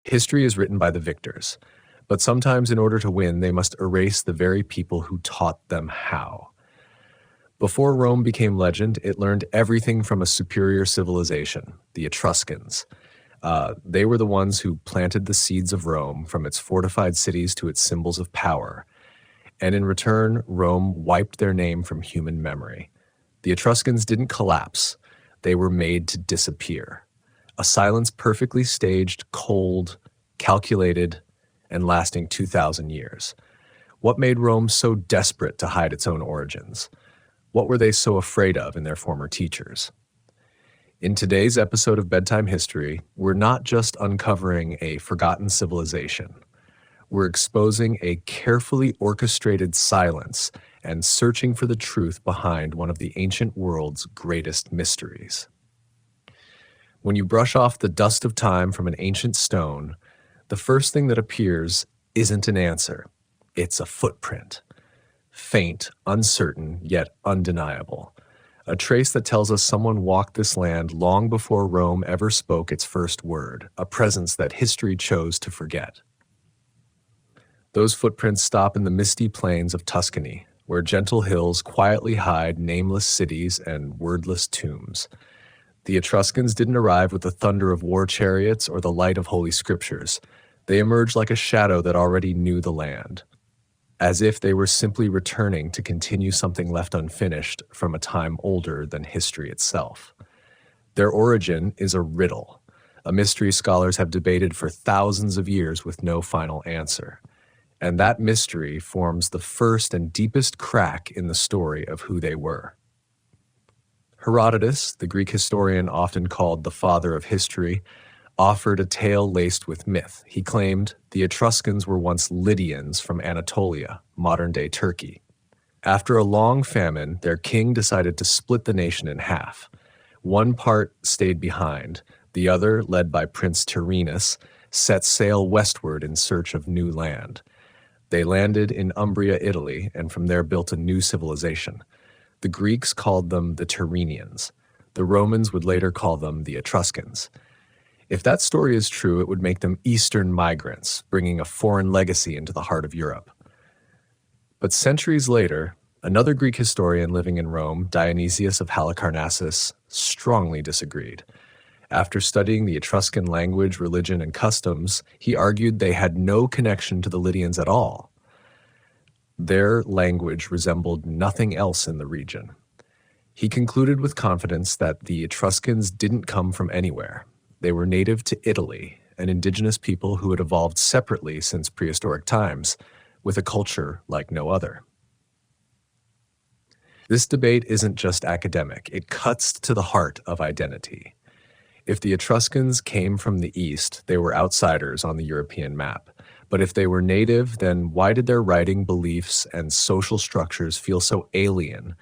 History is written by the victors, but sometimes in order to win, they must erase the very people who taught them how. Before Rome became legend, it learned everything from a superior civilization, the Etruscans. They were the ones who planted the seeds of Rome, from its fortified cities to its symbols of power. And in return, Rome wiped their name from human memory. The Etruscans didn't collapse. They were made to disappear. A silence perfectly staged, cold, calculated, and lasting 2,000 years. What made Rome so desperate to hide its own origins? What were they so afraid of in their former teachers? In today's episode of Bedtime History, we're not just uncovering a forgotten civilization. We're exposing a carefully orchestrated silence and searching for the truth behind one of the ancient world's greatest mysteries. When you brush off the dust of time from an ancient stone, the first thing that appears isn't an answer. It's a footprint. Faint, uncertain, yet undeniable. A trace that tells us someone walked this land long before Rome ever spoke its first word, a presence that history chose to forget. Those footprints stop in the misty plains of Tuscany, where gentle hills quietly hide nameless cities and wordless tombs. The Etruscans didn't arrive with the thunder of war chariots or the light of holy scriptures. They emerged like a shadow that already knew the land, as if they were simply returning to continue something left unfinished from a time older than history itself. Their origin is a riddle, a mystery scholars have debated for thousands of years with no final answer. And that mystery forms the first and deepest crack in the story of who they were. Herodotus, the Greek historian often called the father of history, offered a tale laced with myth. He claimed the Etruscans were once Lydians from Anatolia, modern-day Turkey. After a long famine, their king decided to split the nation in half. One part stayed behind. The other, led by Prince Tyrrhenus, set sail westward in search of new land. They landed in Umbria, Italy, and from there built a new civilization. The Greeks called them the Tyrrhenians. The Romans would later call them the Etruscans. If that story is true, it would make them Eastern migrants, bringing a foreign legacy into the heart of Europe. But centuries later, another Greek historian living in Rome, Dionysius of Halicarnassus, strongly disagreed. After studying the Etruscan language, religion, and customs, he argued they had no connection to the Lydians at all. Their language resembled nothing else in the region. He concluded with confidence that the Etruscans didn't come from anywhere. They were native to Italy, an indigenous people who had evolved separately since prehistoric times, with a culture like no other. This debate isn't just academic, it cuts to the heart of identity. If the Etruscans came from the East, they were outsiders on the European map. But if they were native, then why did their writing, beliefs, and social structures feel so alien,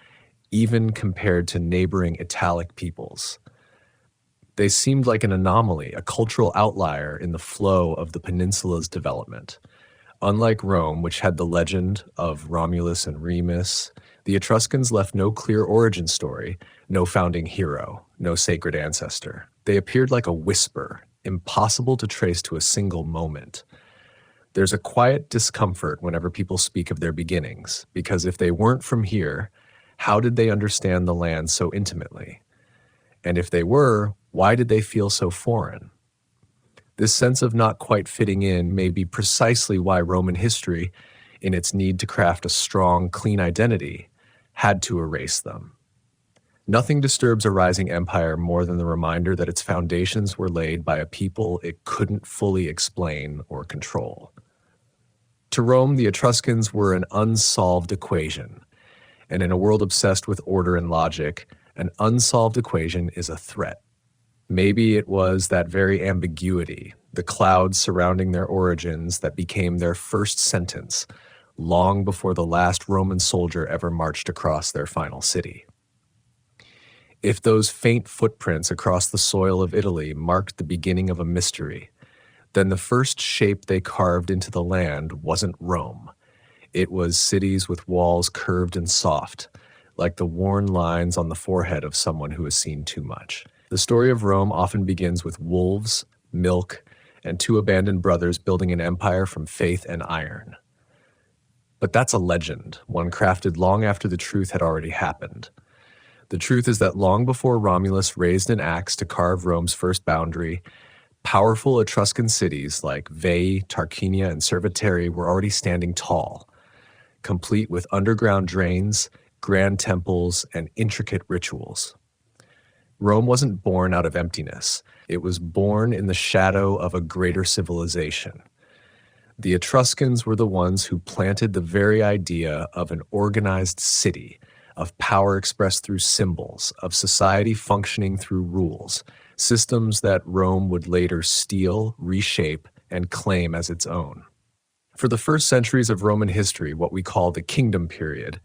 even compared to neighboring Italic peoples? They seemed like an anomaly, a cultural outlier in the flow of the peninsula's development. Unlike Rome, which had the legend of Romulus and Remus, the Etruscans left no clear origin story, no founding hero, no sacred ancestor. They appeared like a whisper, impossible to trace to a single moment. There's a quiet discomfort whenever people speak of their beginnings, because if they weren't from here, how did they understand the land so intimately? And if they were, why did they feel so foreign? This sense of not quite fitting in may be precisely why Roman history, in its need to craft a strong, clean identity, had to erase them. Nothing disturbs a rising empire more than the reminder that its foundations were laid by a people it couldn't fully explain or control. To Rome, the Etruscans were an unsolved equation, and in a world obsessed with order and logic, an unsolved equation is a threat. Maybe it was that very ambiguity, the clouds surrounding their origins, that became their first sentence, long before the last Roman soldier ever marched across their final city. If those faint footprints across the soil of Italy marked the beginning of a mystery, then the first shape they carved into the land wasn't Rome. It was cities with walls curved and soft, like the worn lines on the forehead of someone who has seen too much. The story of Rome often begins with wolves, milk, and two abandoned brothers building an empire from faith and iron. But that's a legend, one crafted long after the truth had already happened. The truth is that long before Romulus raised an axe to carve Rome's first boundary, powerful Etruscan cities like Veii, Tarquinia, and Cerveteri were already standing tall, complete with underground drains, grand temples, and intricate rituals. Rome wasn't born out of emptiness. It was born in the shadow of a greater civilization. The Etruscans were the ones who planted the very idea of an organized city, of power expressed through symbols, of society functioning through rules, systems that Rome would later steal, reshape, and claim as its own. For the first centuries of Roman history, what we call the Kingdom period,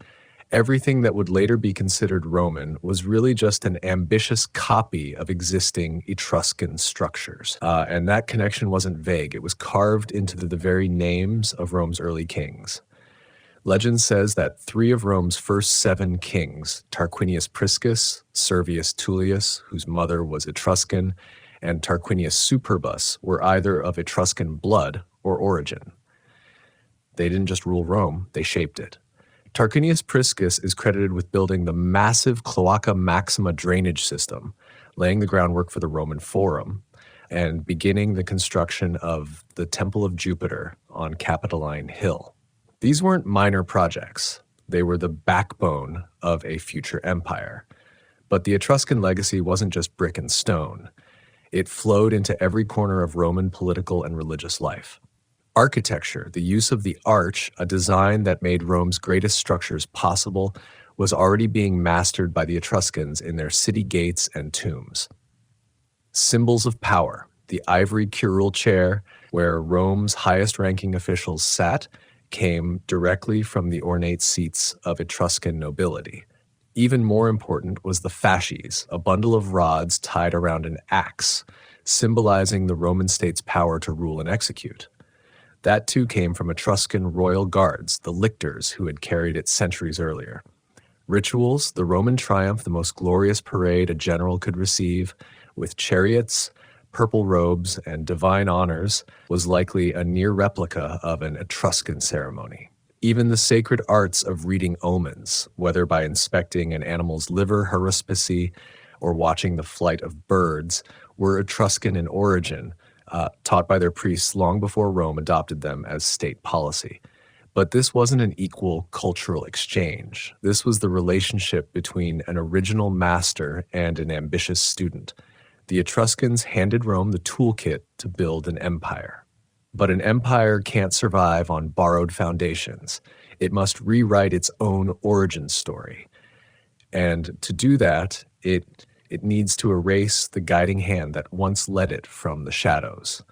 everything that would later be considered Roman was really just an ambitious copy of existing Etruscan structures. And that connection wasn't vague. It was carved into the very names of Rome's early kings. Legend says that 3 of Rome's first 7 kings, Tarquinius Priscus, Servius Tullius, whose mother was Etruscan, and Tarquinius Superbus, were either of Etruscan blood or origin. They didn't just rule Rome, they shaped it. Tarquinius Priscus is credited with building the massive Cloaca Maxima drainage system, laying the groundwork for the Roman Forum, and beginning the construction of the Temple of Jupiter on Capitoline Hill. These weren't minor projects. They were the backbone of a future empire. But the Etruscan legacy wasn't just brick and stone. It flowed into every corner of Roman political and religious life. Architecture, the use of the arch, a design that made Rome's greatest structures possible, was already being mastered by the Etruscans in their city gates and tombs. Symbols of power, the ivory curule chair, where Rome's highest-ranking officials sat, came directly from the ornate seats of Etruscan nobility. Even more important was the fasces, a bundle of rods tied around an axe, symbolizing the Roman state's power to rule and execute. That too came from Etruscan royal guards, the lictors, who had carried it centuries earlier. Rituals, the Roman triumph, the most glorious parade a general could receive, with chariots, purple robes, and divine honors, was likely a near replica of an Etruscan ceremony. Even the sacred arts of reading omens, whether by inspecting an animal's liver haruspicy or watching the flight of birds, were Etruscan in origin, taught by their priests long before Rome adopted them as state policy. But this wasn't an equal cultural exchange. This was the relationship between an original master and an ambitious student. The Etruscans handed Rome the toolkit to build an empire. But an empire can't survive on borrowed foundations. It must rewrite its own origin story. And to do that, it needs to erase the guiding hand that once led it from the shadows.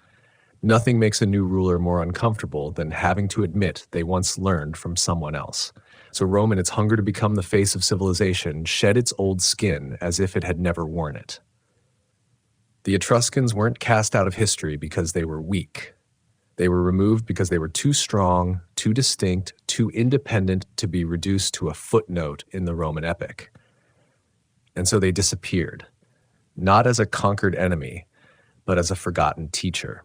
Nothing makes a new ruler more uncomfortable than having to admit they once learned from someone else. So Rome, in its hunger to become the face of civilization, shed its old skin as if it had never worn it. The Etruscans weren't cast out of history because they were weak. They were removed because they were too strong, too distinct, too independent to be reduced to a footnote in the Roman epic. And so they disappeared, not as a conquered enemy, but as a forgotten teacher.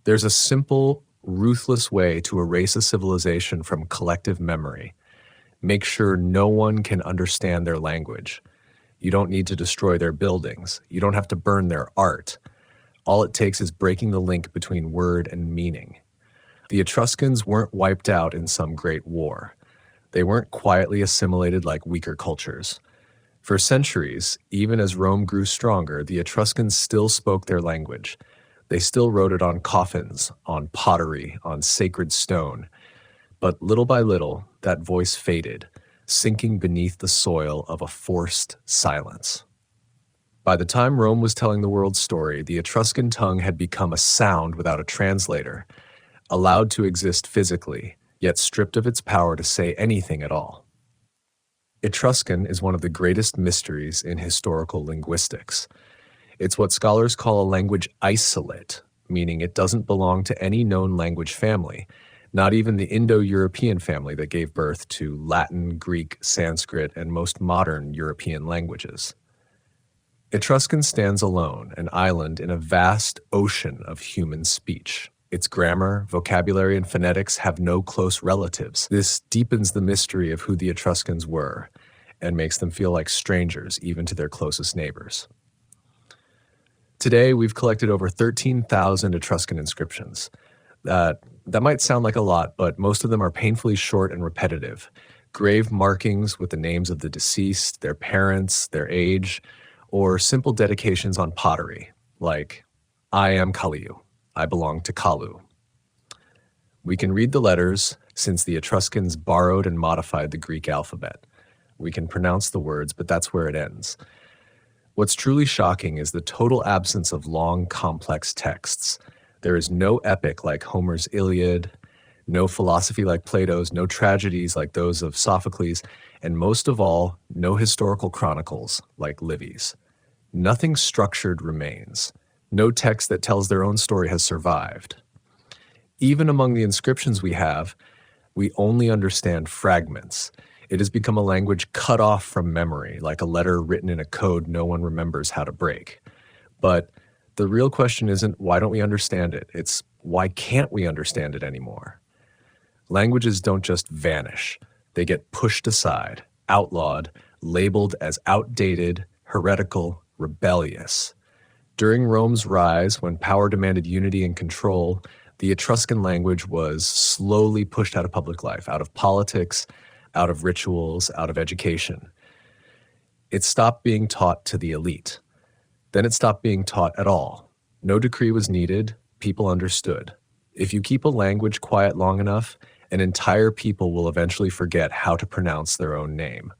There's a simple, ruthless way to erase a civilization from collective memory. Make sure no one can understand their language. You don't need to destroy their buildings. You don't have to burn their art. All it takes is breaking the link between word and meaning. The Etruscans weren't wiped out in some great war. They weren't quietly assimilated like weaker cultures. For centuries, even as Rome grew stronger, the Etruscans still spoke their language. They still wrote it on coffins, on pottery, on sacred stone. But little by little, that voice faded, sinking beneath the soil of a forced silence. By the time Rome was telling the world's story, the Etruscan tongue had become a sound without a translator, allowed to exist physically, yet stripped of its power to say anything at all. Etruscan is one of the greatest mysteries in historical linguistics. It's what scholars call a language isolate, meaning it doesn't belong to any known language family, not even the Indo-European family that gave birth to Latin, Greek, Sanskrit, and most modern European languages. Etruscan stands alone, an island in a vast ocean of human speech. Its grammar, vocabulary, and phonetics have no close relatives. This deepens the mystery of who the Etruscans were and makes them feel like strangers even to their closest neighbors. Today, we've collected over 13,000 Etruscan inscriptions. That might sound like a lot, but most of them are painfully short and repetitive. Grave markings with the names of the deceased, their parents, their age, or simple dedications on pottery, like, I am Kaliu, I belong to Kalu. We can read the letters since the Etruscans borrowed and modified the Greek alphabet. We can pronounce the words, but that's where it ends. What's truly shocking is the total absence of long, complex texts. There is no epic like Homer's Iliad, no philosophy like Plato's, no tragedies like those of Sophocles, and most of all, no historical chronicles like Livy's. Nothing structured remains. No text that tells their own story has survived. Even among the inscriptions we have, we only understand fragments. It has become a language cut off from memory, like a letter written in a code no one remembers how to break. But the real question isn't why don't we understand it? It's why can't we understand it anymore? Languages don't just vanish. They get pushed aside, outlawed, labeled as outdated, heretical, rebellious. During Rome's rise, when power demanded unity and control, the Etruscan language was slowly pushed out of public life, out of politics, out of rituals, out of education. It stopped being taught to the elite. Then it stopped being taught at all. No decree was needed. People understood. If you keep a language quiet long enough, an entire people will eventually forget how to pronounce their own name.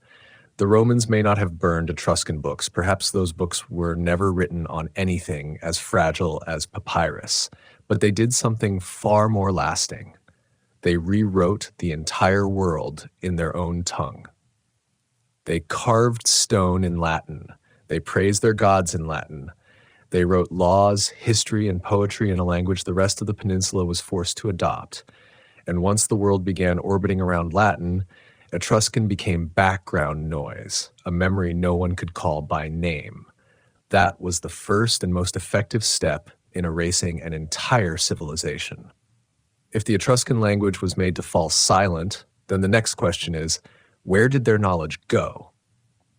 The Romans may not have burned Etruscan books. Perhaps those books were never written on anything as fragile as papyrus, but they did something far more lasting. They rewrote the entire world in their own tongue. They carved stone in Latin. They praised their gods in Latin. They wrote laws, history, and poetry in a language the rest of the peninsula was forced to adopt. And once the world began orbiting around Latin, Etruscan became background noise, a memory no one could call by name. That was the first and most effective step in erasing an entire civilization. If the Etruscan language was made to fall silent, then the next question is, where did their knowledge go?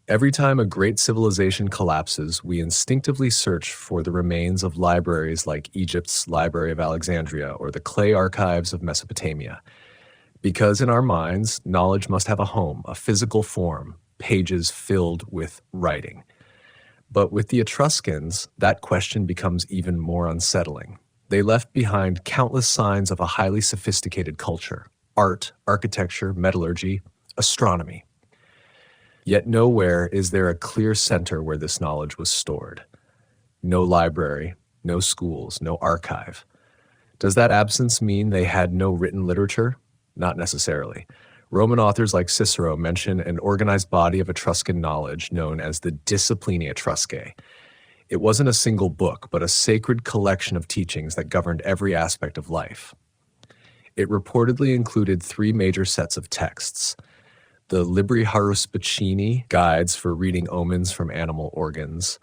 Every time a great civilization collapses, we instinctively search for the remains of libraries like Egypt's Library of Alexandria or the clay archives of Mesopotamia. Because in our minds, knowledge must have a home, a physical form, pages filled with writing. But with the Etruscans, that question becomes even more unsettling. They left behind countless signs of a highly sophisticated culture: art, architecture, metallurgy, astronomy. Yet nowhere is there a clear center where this knowledge was stored. No library, no schools, no archive. Does that absence mean they had no written literature? Not necessarily. Roman authors like Cicero mention an organized body of Etruscan knowledge known as the Disciplina Etruscae. It wasn't a single book, but a sacred collection of teachings that governed every aspect of life. It reportedly included 3 major sets of texts: the Libri Haruspicini, guides for reading omens from animal organs,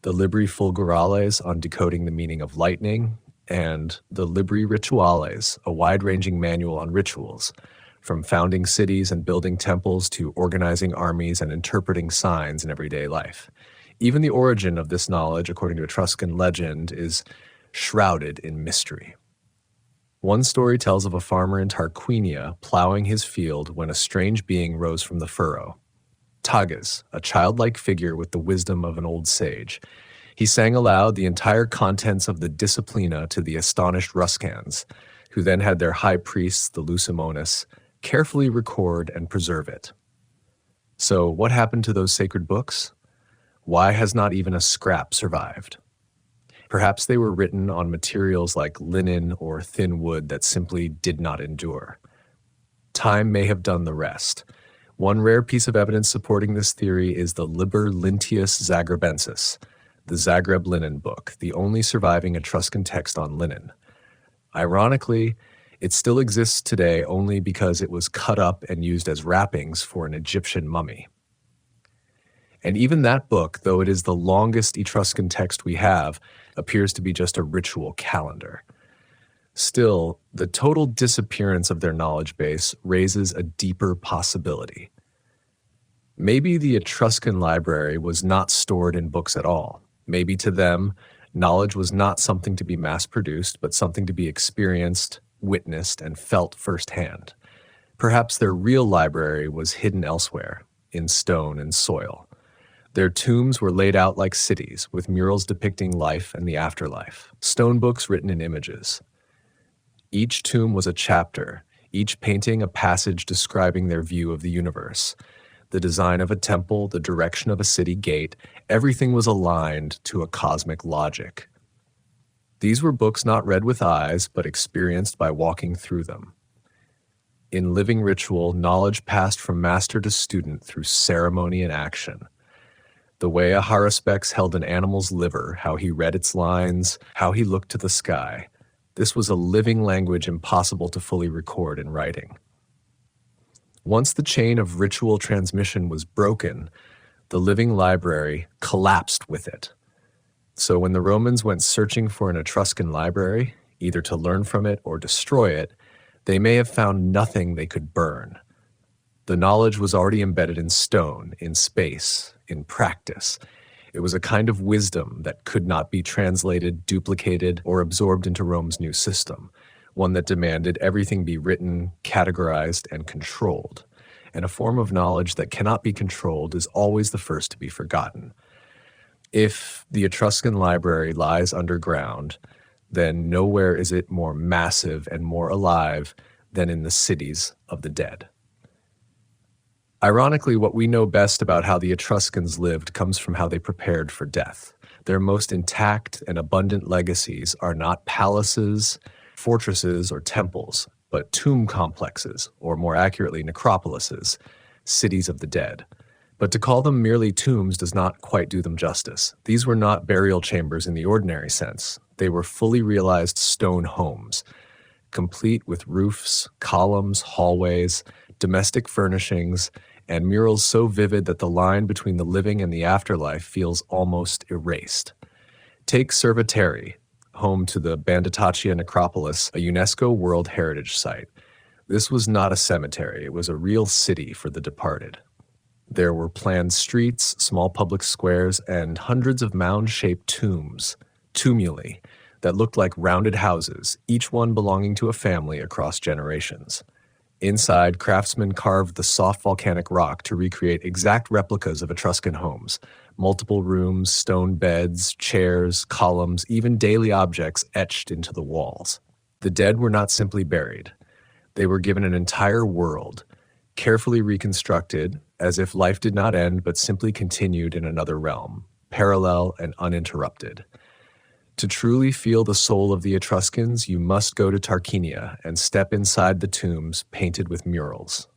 the Libri Fulgurales on decoding the meaning of lightning, and the Libri Rituales, a wide-ranging manual on rituals, from founding cities and building temples to organizing armies and interpreting signs in everyday life. Even the origin of this knowledge, according to Etruscan legend, is shrouded in mystery. One story tells of a farmer in Tarquinia plowing his field when a strange being rose from the furrow. Tages, a childlike figure with the wisdom of an old sage. He sang aloud the entire contents of the Disciplina to the astonished Ruscans, who then had their high priests, the Lucimonis, carefully record and preserve it. So what happened to those sacred books? Why has not even a scrap survived? Perhaps they were written on materials like linen or thin wood that simply did not endure. Time may have done the rest. One rare piece of evidence supporting this theory is the Liber Linteus Zagrebensis, the Zagreb linen book, the only surviving Etruscan text on linen. Ironically, it still exists today only because it was cut up and used as wrappings for an Egyptian mummy. And even that book, though it is the longest Etruscan text we have, appears to be just a ritual calendar. Still, the total disappearance of their knowledge base raises a deeper possibility. Maybe the Etruscan library was not stored in books at all. Maybe to them, knowledge was not something to be mass-produced, but something to be experienced, witnessed, and felt firsthand. Perhaps their real library was hidden elsewhere, in stone and soil. Their tombs were laid out like cities, with murals depicting life and the afterlife, stone books written in images. Each tomb was a chapter, each painting a passage describing their view of the universe. The design of a temple, the direction of a city gate, everything was aligned to a cosmic logic. These were books not read with eyes, but experienced by walking through them. In living ritual, knowledge passed from master to student through ceremony and action. The way a haruspex held an animal's liver, how he read its lines, how he looked to the sky. This was a living language impossible to fully record in writing. Once the chain of ritual transmission was broken, the living library collapsed with it. So when the Romans went searching for an Etruscan library, either to learn from it or destroy it, they may have found nothing they could burn. The knowledge was already embedded in stone, in space, in practice. It was a kind of wisdom that could not be translated, duplicated, or absorbed into Rome's new system, one that demanded everything be written, categorized, and controlled. And a form of knowledge that cannot be controlled is always the first to be forgotten. If the Etruscan library lies underground, then nowhere is it more massive and more alive than in the cities of the dead. Ironically, what we know best about how the Etruscans lived comes from how they prepared for death. Their most intact and abundant legacies are not palaces, fortresses, or temples, but tomb complexes, or more accurately, necropolises, cities of the dead. But to call them merely tombs does not quite do them justice. These were not burial chambers in the ordinary sense. They were fully realized stone homes, complete with roofs, columns, hallways, domestic furnishings, and murals so vivid that the line between the living and the afterlife feels almost erased. Take Cerveteri, home to the Banditaccia necropolis, a UNESCO World Heritage Site. This was not a cemetery, it was a real city for the departed. There were planned streets, small public squares, and hundreds of mound-shaped tombs, tumuli, that looked like rounded houses, each one belonging to a family across generations. Inside, craftsmen carved the soft volcanic rock to recreate exact replicas of Etruscan homes. Multiple rooms, stone beds, chairs, columns, even daily objects etched into the walls. The dead were not simply buried. They were given an entire world, carefully reconstructed, as if life did not end but simply continued in another realm, parallel and uninterrupted. To truly feel the soul of the Etruscans, you must go to Tarquinia and step inside the tombs painted with murals.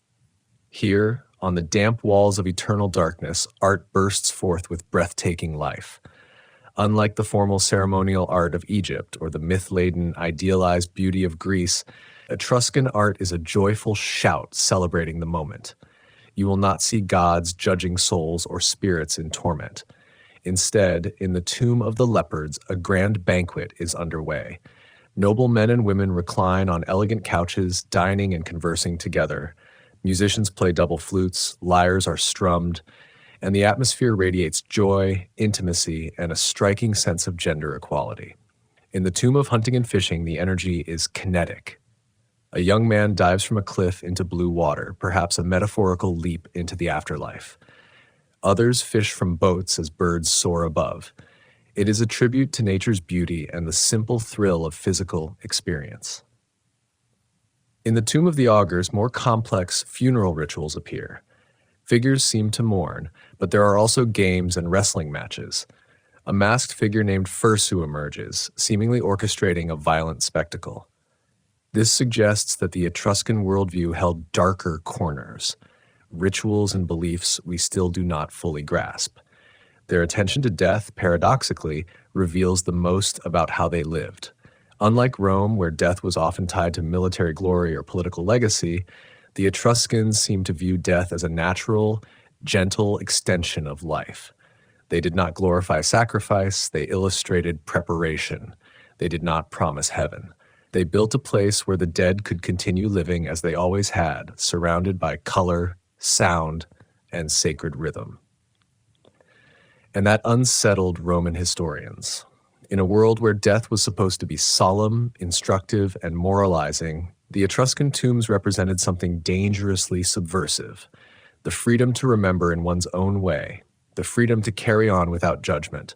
Here, on the damp walls of eternal darkness, art bursts forth with breathtaking life. Unlike the formal ceremonial art of Egypt or the myth-laden, idealized beauty of Greece, Etruscan art is a joyful shout celebrating the moment. You will not see gods judging souls or spirits in torment. Instead, in the tomb of the leopards, a grand banquet is underway. Noble men and women recline on elegant couches, dining and conversing together. Musicians play double flutes, lyres are strummed, and the atmosphere radiates joy, intimacy, and a striking sense of gender equality. In the tomb of hunting and fishing, the energy is kinetic. A young man dives from a cliff into blue water, perhaps a metaphorical leap into the afterlife. Others fish from boats as birds soar above. It is a tribute to nature's beauty and the simple thrill of physical experience. In the Tomb of the Augurs, more complex funeral rituals appear. Figures seem to mourn, but there are also games and wrestling matches. A masked figure named Fursu emerges, seemingly orchestrating a violent spectacle. This suggests that the Etruscan worldview held darker corners, rituals and beliefs we still do not fully grasp. Their attention to death, paradoxically, reveals the most about how they lived. Unlike Rome, where death was often tied to military glory or political legacy, the Etruscans seem to view death as a natural, gentle extension of life. They did not glorify sacrifice, they illustrated preparation. They did not promise heaven. They built a place where the dead could continue living as they always had, surrounded by color, sound, and sacred rhythm. And that unsettled Roman historians. In a world where death was supposed to be solemn, instructive, and moralizing, the Etruscan tombs represented something dangerously subversive: the freedom to remember in one's own way, the freedom to carry on without judgment.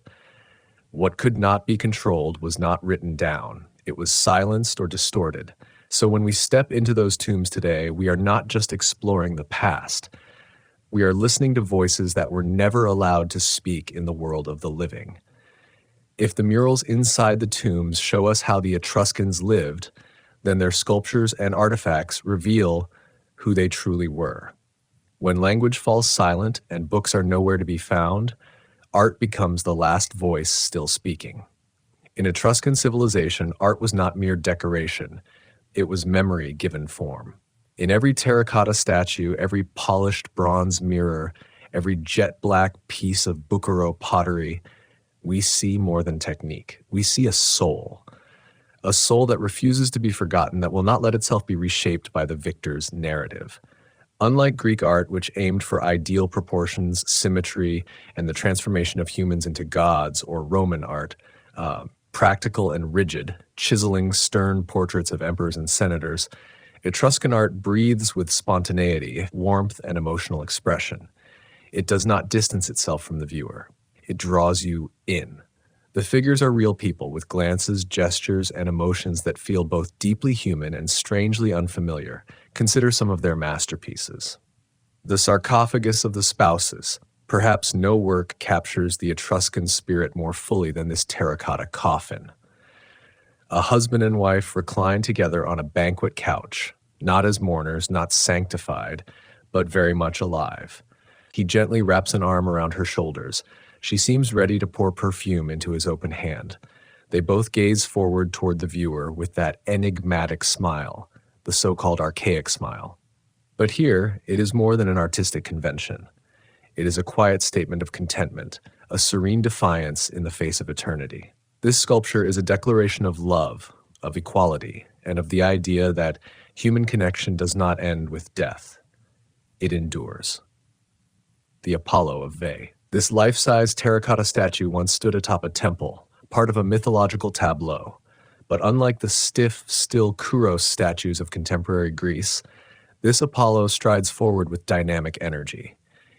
What could not be controlled was not written down. It was silenced or distorted. So when we step into those tombs today, we are not just exploring the past. We are listening to voices that were never allowed to speak in the world of the living. If the murals inside the tombs show us how the Etruscans lived, then their sculptures and artifacts reveal who they truly were. When language falls silent and books are nowhere to be found, art becomes the last voice still speaking. In Etruscan civilization, art was not mere decoration. It was memory given form. In every terracotta statue, every polished bronze mirror, every jet black piece of Bucaro pottery, we see more than technique. We see a soul that refuses to be forgotten, that will not let itself be reshaped by the victor's narrative. Unlike Greek art, which aimed for ideal proportions, symmetry, and the transformation of humans into gods, or Roman art, practical and rigid, chiseling stern portraits of emperors and senators, Etruscan art breathes with spontaneity, warmth, and emotional expression. It does not distance itself from the viewer. It draws you in. The figures are real people with glances, gestures, and emotions that feel both deeply human and strangely unfamiliar. Consider some of their masterpieces. The sarcophagus of the spouses. Perhaps no work captures the Etruscan spirit more fully than this terracotta coffin. A husband and wife recline together on a banquet couch, not as mourners, not sanctified, but very much alive. He gently wraps an arm around her shoulders. She seems ready to pour perfume into his open hand. They both gaze forward toward the viewer with that enigmatic smile, the so-called archaic smile. But here, it is more than an artistic convention. It is a quiet statement of contentment, a serene defiance in the face of eternity. This sculpture is a declaration of love, of equality, and of the idea that human connection does not end with death. It endures. The Apollo of Veii. This life-size terracotta statue once stood atop a temple, part of a mythological tableau. But unlike the stiff, still Kouros statues of contemporary Greece, this Apollo strides forward with dynamic energy.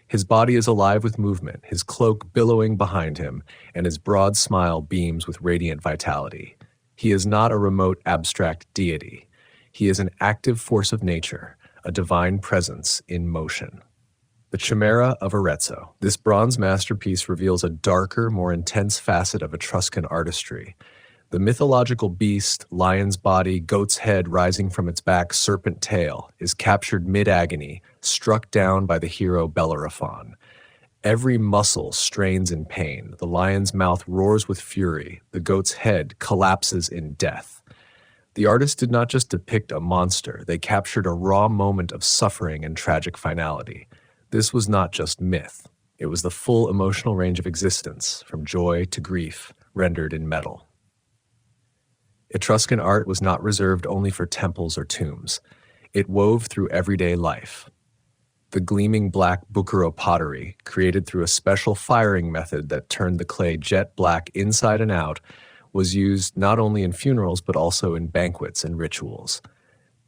His body is alive with movement, his cloak billowing behind him, and his broad smile beams with radiant vitality. He is not a remote, abstract deity. He is an active force of nature, a divine presence in motion. The Chimera of Arezzo. This bronze masterpiece reveals a darker, more intense facet of Etruscan artistry. The mythological beast, lion's body, goat's head rising from its back, serpent tail, is captured mid-agony, struck down by the hero Bellerophon. Every muscle strains in pain. The lion's mouth roars with fury. The goat's head collapses in death. The artists did not just depict a monster. They captured a raw moment of suffering and tragic finality. This was not just myth. It was the full emotional range of existence, from joy to grief, rendered in metal. Etruscan art was not reserved only for temples or tombs. It wove through everyday life. The gleaming black Bucaro pottery, created through a special firing method that turned the clay jet black inside and out, was used not only in funerals but also in banquets and rituals.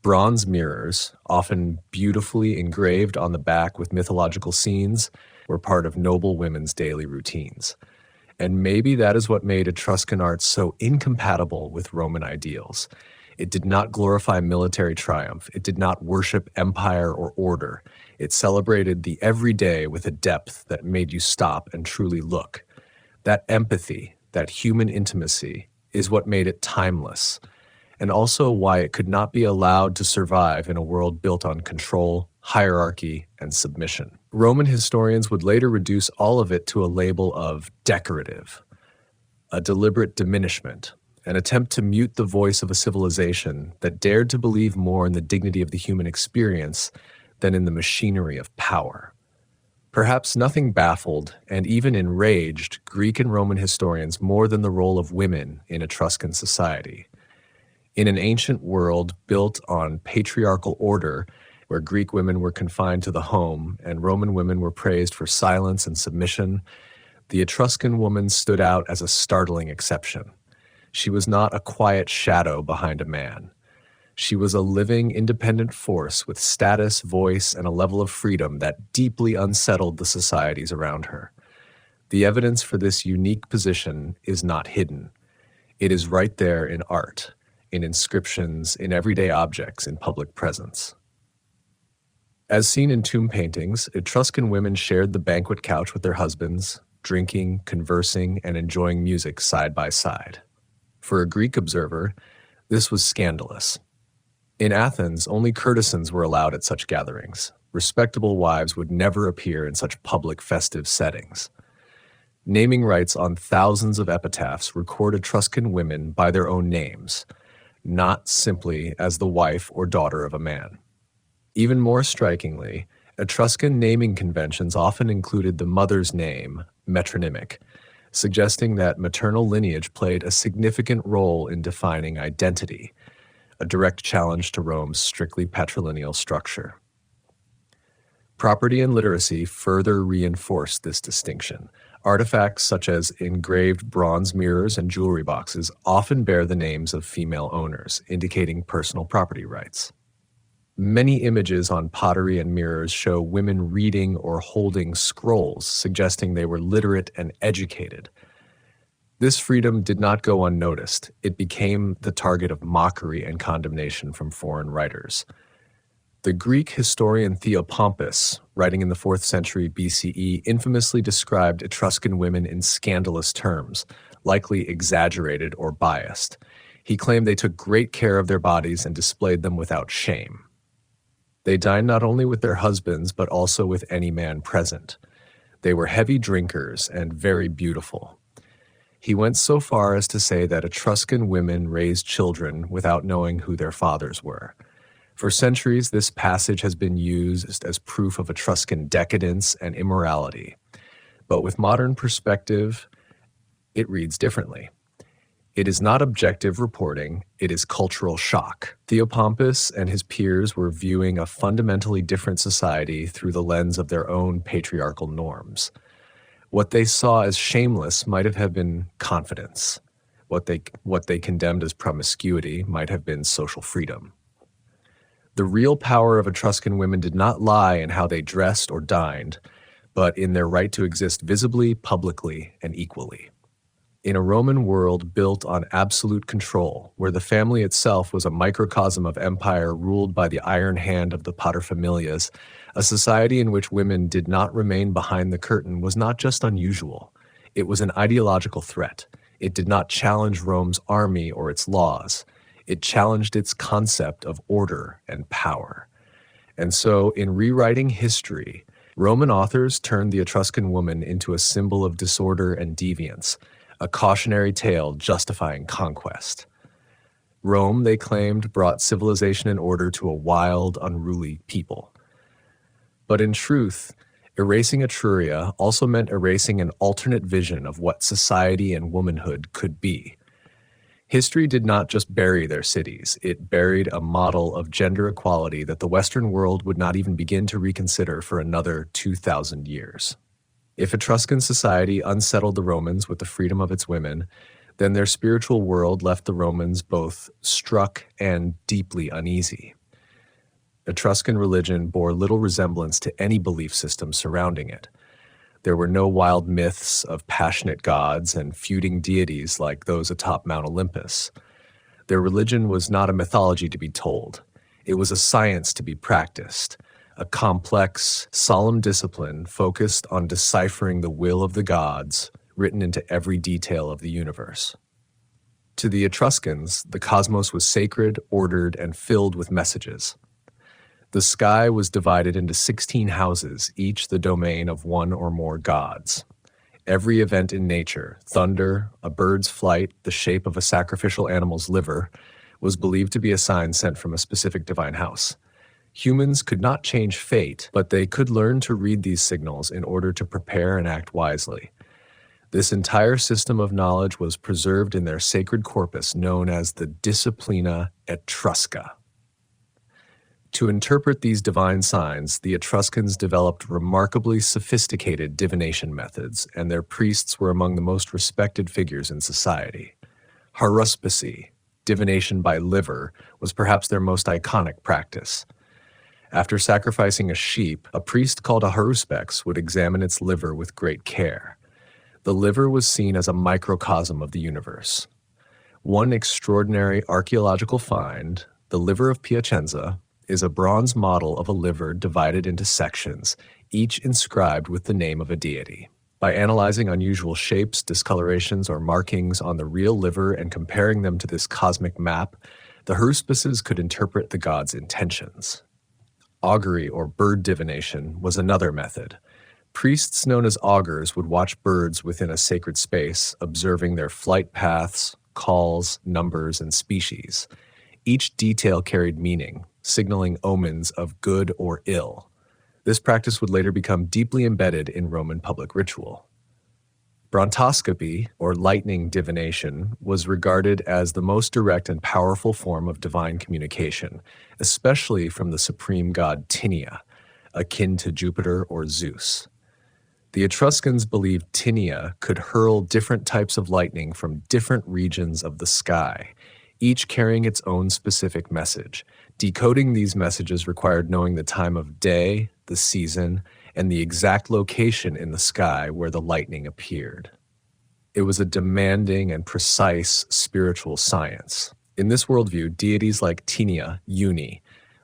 Bronze mirrors, often beautifully engraved on the back with mythological scenes, were part of noble women's daily routines. And maybe that is what made Etruscan art so incompatible with Roman ideals. It did not glorify military triumph. It did not worship empire or order. It celebrated the everyday with a depth that made you stop and truly look. That empathy, that human intimacy, is what made it timeless, and also why it could not be allowed to survive in a world built on control, hierarchy, and submission. Roman historians would later reduce all of it to a label of decorative, a deliberate diminishment, an attempt to mute the voice of a civilization that dared to believe more in the dignity of the human experience than in the machinery of power. Perhaps nothing baffled and even enraged Greek and Roman historians more than the role of women in Etruscan society. In an ancient world built on patriarchal order, where Greek women were confined to the home and Roman women were praised for silence and submission, the Etruscan woman stood out as a startling exception. She was not a quiet shadow behind a man. She was a living, independent force with status, voice, and a level of freedom that deeply unsettled the societies around her. The evidence for this unique position is not hidden. It is right there in art, in inscriptions, in everyday objects, in public presence. As seen in tomb paintings, Etruscan women shared the banquet couch with their husbands, drinking, conversing, and enjoying music side by side. For a Greek observer, this was scandalous. In Athens, only courtesans were allowed at such gatherings. Respectable wives would never appear in such public festive settings. Naming rights on thousands of epitaphs record Etruscan women by their own names, not simply as the wife or daughter of a man. Even more strikingly, Etruscan naming conventions often included the mother's name, metronymic, suggesting that maternal lineage played a significant role in defining identity, a direct challenge to Rome's strictly patrilineal structure. Property and literacy further reinforced this distinction. Artifacts such as engraved bronze mirrors and jewelry boxes often bear the names of female owners, indicating personal property rights. Many images on pottery and mirrors show women reading or holding scrolls, suggesting they were literate and educated. This freedom did not go unnoticed. It became the target of mockery and condemnation from foreign writers. The Greek historian Theopompus, writing in the 4th century BCE, infamously described Etruscan women in scandalous terms, likely exaggerated or biased. He claimed they took great care of their bodies and displayed them without shame. They dined not only with their husbands, but also with any man present. They were heavy drinkers and very beautiful. He went so far as to say that Etruscan women raised children without knowing who their fathers were. For centuries, this passage has been used as proof of Etruscan decadence and immorality. But with modern perspective, it reads differently. It is not objective reporting, it is cultural shock. Theopompus and his peers were viewing a fundamentally different society through the lens of their own patriarchal norms. What they saw as shameless might have been confidence. What they condemned as promiscuity might have been social freedom. The real power of Etruscan women did not lie in how they dressed or dined, but in their right to exist visibly, publicly, and equally. In a Roman world built on absolute control, where the family itself was a microcosm of empire ruled by the iron hand of the paterfamilias, a society in which women did not remain behind the curtain was not just unusual. It was an ideological threat. It did not challenge Rome's army or its laws. It challenged its concept of order and power. And so, in rewriting history, Roman authors turned the Etruscan woman into a symbol of disorder and deviance, a cautionary tale justifying conquest. Rome, they claimed, brought civilization and order to a wild, unruly people. But in truth, erasing Etruria also meant erasing an alternate vision of what society and womanhood could be. History did not just bury their cities, it buried a model of gender equality that the Western world would not even begin to reconsider for another 2,000 years. If Etruscan society unsettled the Romans with the freedom of its women, then their spiritual world left the Romans both struck and deeply uneasy. Etruscan religion bore little resemblance to any belief system surrounding it. There were no wild myths of passionate gods and feuding deities like those atop Mount Olympus. Their religion was not a mythology to be told. It was a science to be practiced, a complex, solemn discipline focused on deciphering the will of the gods, written into every detail of the universe. To the Etruscans, the cosmos was sacred, ordered, and filled with messages. The sky was divided into 16 houses, each the domain of one or more gods. Every event in nature, thunder, a bird's flight, the shape of a sacrificial animal's liver, was believed to be a sign sent from a specific divine house. Humans could not change fate, but they could learn to read these signals in order to prepare and act wisely. This entire system of knowledge was preserved in their sacred corpus known as the Disciplina Etrusca. To interpret these divine signs, the Etruscans developed remarkably sophisticated divination methods, and their priests were among the most respected figures in society. Haruspicy, divination by liver, was perhaps their most iconic practice. After sacrificing a sheep, a priest called a haruspex would examine its liver with great care. The liver was seen as a microcosm of the universe. One extraordinary archaeological find, the liver of Piacenza, is a bronze model of a liver divided into sections, each inscribed with the name of a deity. By analyzing unusual shapes, discolorations, or markings on the real liver and comparing them to this cosmic map, the haruspices could interpret the god's intentions. Augury, or bird divination, was another method. Priests known as augurs would watch birds within a sacred space, observing their flight paths, calls, numbers, and species. Each detail carried meaning, signaling omens of good or ill. This practice would later become deeply embedded in Roman public ritual. Brontoscopy, or lightning divination, was regarded as the most direct and powerful form of divine communication, especially from the supreme god Tinia, akin to Jupiter or Zeus. The Etruscans believed Tinia could hurl different types of lightning from different regions of the sky, each carrying its own specific message. Decoding these messages required knowing the time of day, the season, and the exact location in the sky where the lightning appeared. It was a demanding and precise spiritual science. In this worldview, deities like Tinia, Uni,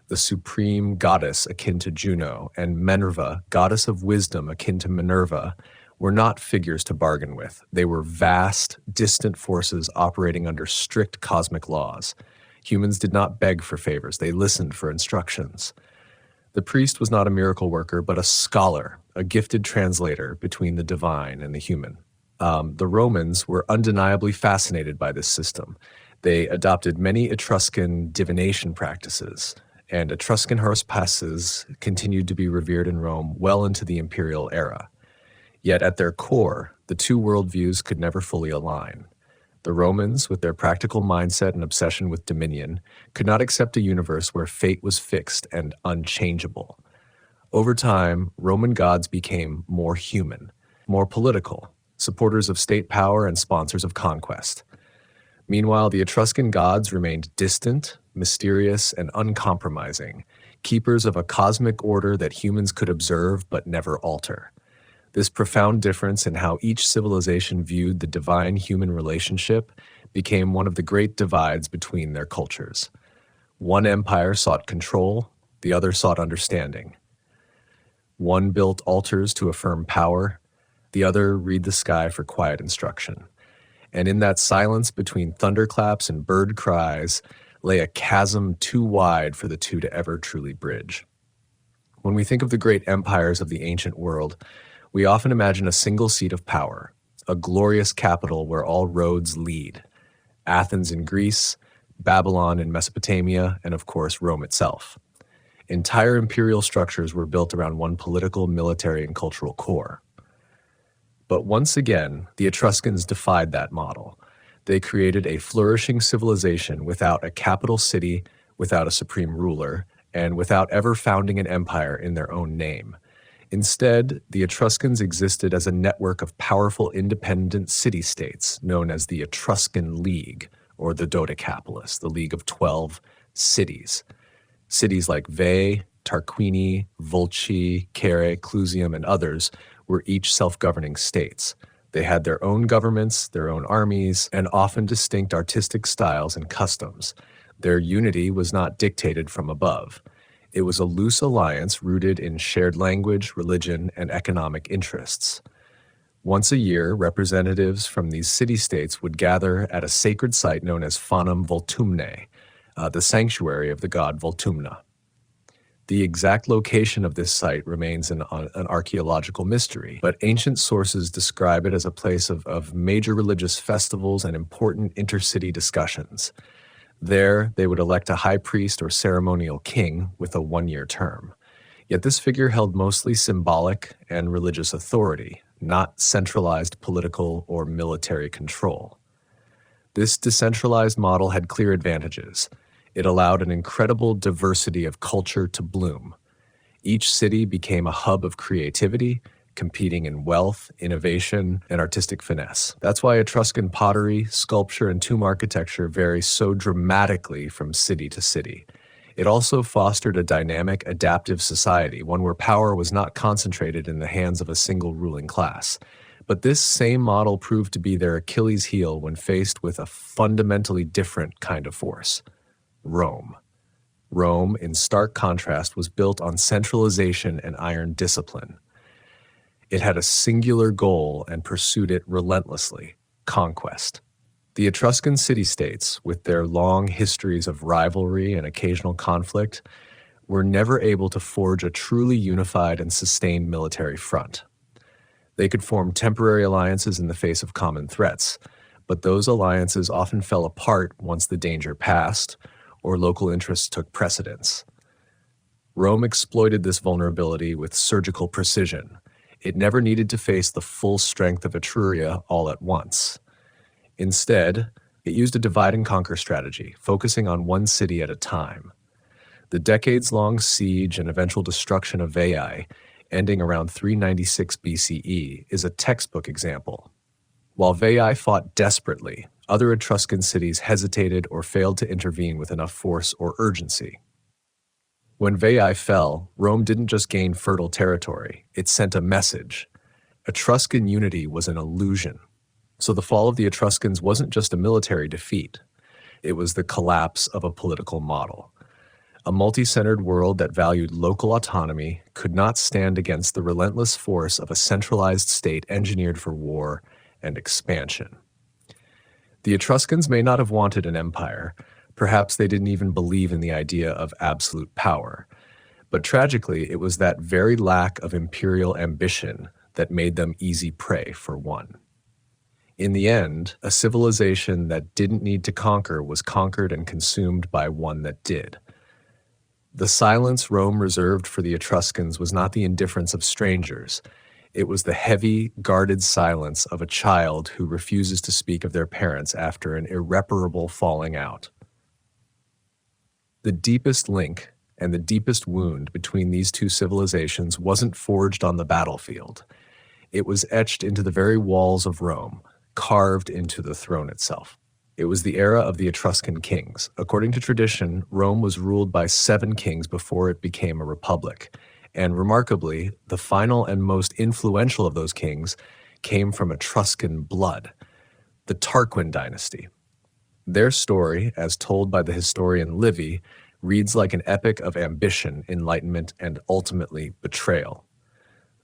the supreme goddess akin to Juno, and Minerva, goddess of wisdom akin to Minerva, were not figures to bargain with. They were vast, distant forces operating under strict cosmic laws. Humans did not beg for favors, they listened for instructions. The priest was not a miracle worker, but a scholar, a gifted translator between the divine and the human. The Romans were undeniably fascinated by this system. They adopted many Etruscan divination practices, and Etruscan haruspices continued to be revered in Rome well into the imperial era. Yet at their core, the two worldviews could never fully align. The Romans, with their practical mindset and obsession with dominion, could not accept a universe where fate was fixed and unchangeable. Over time, Roman gods became more human, more political, supporters of state power and sponsors of conquest. Meanwhile, the Etruscan gods remained distant, mysterious, and uncompromising, keepers of a cosmic order that humans could observe but never alter. This profound difference in how each civilization viewed the divine-human relationship became one of the great divides between their cultures. One empire sought control, the other sought understanding. One built altars to affirm power, the other read the sky for quiet instruction. And in that silence between thunderclaps and bird cries lay a chasm too wide for the two to ever truly bridge. When we think of the great empires of the ancient world, we often imagine a single seat of power, a glorious capital where all roads lead. Athens in Greece, Babylon in Mesopotamia, and of course Rome itself. Entire imperial structures were built around one political, military, and cultural core. But once again, the Etruscans defied that model. They created a flourishing civilization without a capital city, without a supreme ruler, and without ever founding an empire in their own name. Instead, the Etruscans existed as a network of powerful independent city-states known as the Etruscan League, or the Dodecapolis, the League of 12 cities. Cities like Veii, Tarquini, Volci, Caere, Clusium, and others were each self-governing states. They had their own governments, their own armies, and often distinct artistic styles and customs. Their unity was not dictated from above. It was a loose alliance rooted in shared language, religion, and economic interests. Once a year, representatives from these city-states would gather at a sacred site known as Fanum Voltumnae, the sanctuary of the god Voltumna. The exact location of this site remains an archaeological mystery, but ancient sources describe it as a place of major religious festivals and important intercity discussions. There, they would elect a high priest or ceremonial king with a one-year term. Yet this figure held mostly symbolic and religious authority, not centralized political or military control. This decentralized model had clear advantages. It allowed an incredible diversity of culture to bloom. Each city became a hub of creativity, competing in wealth, innovation, and artistic finesse. That's why Etruscan pottery, sculpture, and tomb architecture vary so dramatically from city to city. It also fostered a dynamic, adaptive society, one where power was not concentrated in the hands of a single ruling class. But this same model proved to be their Achilles heel when faced with a fundamentally different kind of force: Rome. Rome, in stark contrast, was built on centralization and iron discipline. It had a singular goal and pursued it relentlessly: conquest. The Etruscan city-states, with their long histories of rivalry and occasional conflict, were never able to forge a truly unified and sustained military front. They could form temporary alliances in the face of common threats, but those alliances often fell apart once the danger passed or local interests took precedence. Rome exploited this vulnerability with surgical precision. It never needed to face the full strength of Etruria all at once. Instead, it used a divide-and-conquer strategy, focusing on one city at a time. The decades-long siege and eventual destruction of Veii, ending around 396 BCE, is a textbook example. While Veii fought desperately, other Etruscan cities hesitated or failed to intervene with enough force or urgency. When Veii fell, Rome didn't just gain fertile territory, it sent a message. Etruscan unity was an illusion. So the fall of the Etruscans wasn't just a military defeat. It was the collapse of a political model. A multi-centered world that valued local autonomy could not stand against the relentless force of a centralized state engineered for war and expansion. The Etruscans may not have wanted an empire. Perhaps they didn't even believe in the idea of absolute power. But tragically, it was that very lack of imperial ambition that made them easy prey for one. In the end, a civilization that didn't need to conquer was conquered and consumed by one that did. The silence Rome reserved for the Etruscans was not the indifference of strangers. It was the heavy, guarded silence of a child who refuses to speak of their parents after an irreparable falling out. The deepest link and the deepest wound between these two civilizations wasn't forged on the battlefield. It was etched into the very walls of Rome, carved into the throne itself. It was the era of the Etruscan kings. According to tradition, Rome was ruled by 7 kings before it became a republic. And remarkably, the final and most influential of those kings came from Etruscan blood, the Tarquin dynasty. Their story, as told by the historian Livy, reads like an epic of ambition, enlightenment, and ultimately betrayal.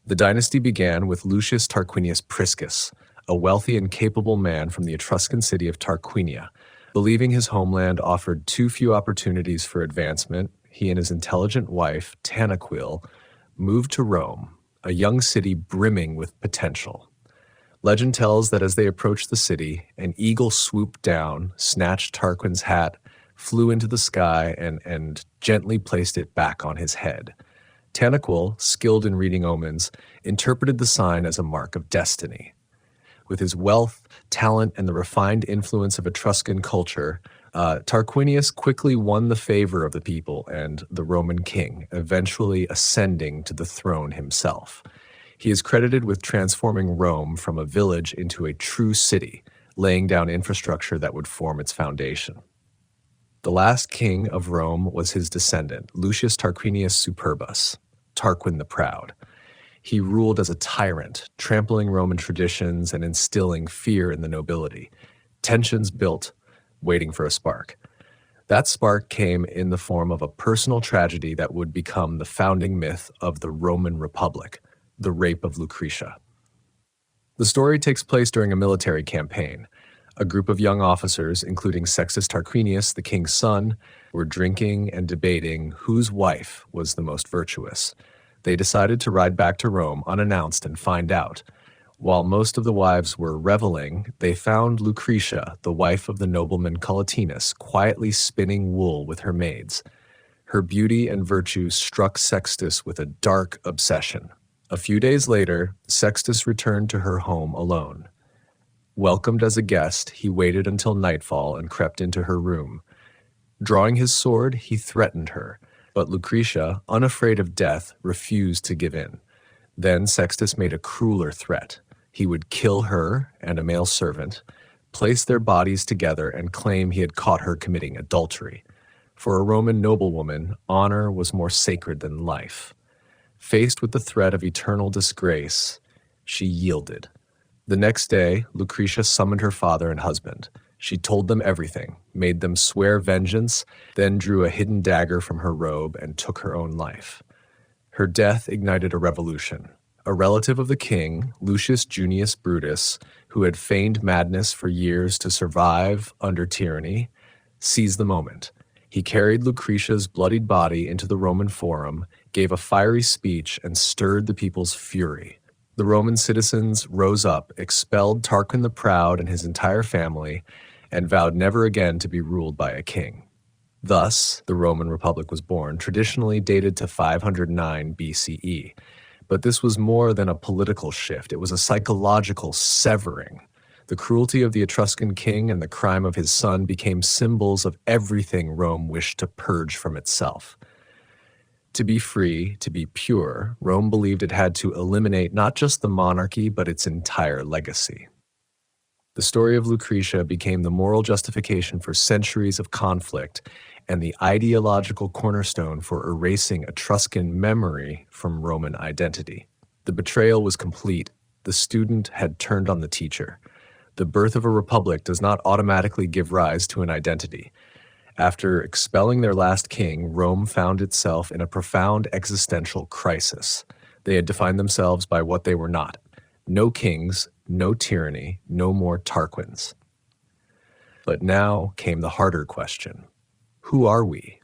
The dynasty began with Lucius Tarquinius Priscus, a wealthy and capable man from the Etruscan city of Tarquinia. Believing his homeland offered too few opportunities for advancement, he and his intelligent wife, Tanaquil, moved to Rome, a young city brimming with potential. Legend tells that as they approached the city, an eagle swooped down, snatched Tarquin's hat, flew into the sky, and gently placed it back on his head. Tanaquil, skilled in reading omens, interpreted the sign as a mark of destiny. With his wealth, talent, and the refined influence of Etruscan culture, Tarquinius quickly won the favor of the people and the Roman king, eventually ascending to the throne himself. He is credited with transforming Rome from a village into a true city, laying down infrastructure that would form its foundation. The last king of Rome was his descendant, Lucius Tarquinius Superbus, Tarquin the Proud. He ruled as a tyrant, trampling Roman traditions and instilling fear in the nobility. Tensions built, waiting for a spark. That spark came in the form of a personal tragedy that would become the founding myth of the Roman Republic, the rape of Lucretia. The story takes place during a military campaign. A group of young officers, including Sextus Tarquinius, the king's son, were drinking and debating whose wife was the most virtuous. They decided to ride back to Rome unannounced and find out. While most of the wives were reveling, they found Lucretia, the wife of the nobleman Collatinus, quietly spinning wool with her maids. Her beauty and virtue struck Sextus with a dark obsession. A few days later, Sextus returned to her home alone. Welcomed as a guest, he waited until nightfall and crept into her room. Drawing his sword, he threatened her, but Lucretia, unafraid of death, refused to give in. Then Sextus made a crueler threat. He would kill her and a male servant, place their bodies together, and claim he had caught her committing adultery. For a Roman noblewoman, honor was more sacred than life. Faced with the threat of eternal disgrace, she yielded. The next day, Lucretia summoned her father and husband. She told them everything, made them swear vengeance, then drew a hidden dagger from her robe and took her own life. Her death ignited a revolution. A relative of the king, Lucius Junius Brutus, who had feigned madness for years to survive under tyranny, seized the moment. He carried Lucretia's bloodied body into the Roman Forum, gave a fiery speech, and stirred the people's fury. The Roman citizens rose up, expelled Tarquin the Proud and his entire family, and vowed never again to be ruled by a king. Thus, the Roman Republic was born, traditionally dated to 509 BCE. But this was more than a political shift. It was a psychological severing. The cruelty of the Etruscan king and the crime of his son became symbols of everything Rome wished to purge from itself. To be free, to be pure, Rome believed it had to eliminate not just the monarchy, but its entire legacy. The story of Lucretia became the moral justification for centuries of conflict and the ideological cornerstone for erasing Etruscan memory from Roman identity. The betrayal was complete. The student had turned on the teacher. The birth of a republic does not automatically give rise to an identity. After expelling their last king, Rome found itself in a profound existential crisis. They had defined themselves by what they were not. No kings, no tyranny, no more Tarquins. But now came the harder question. Who are we?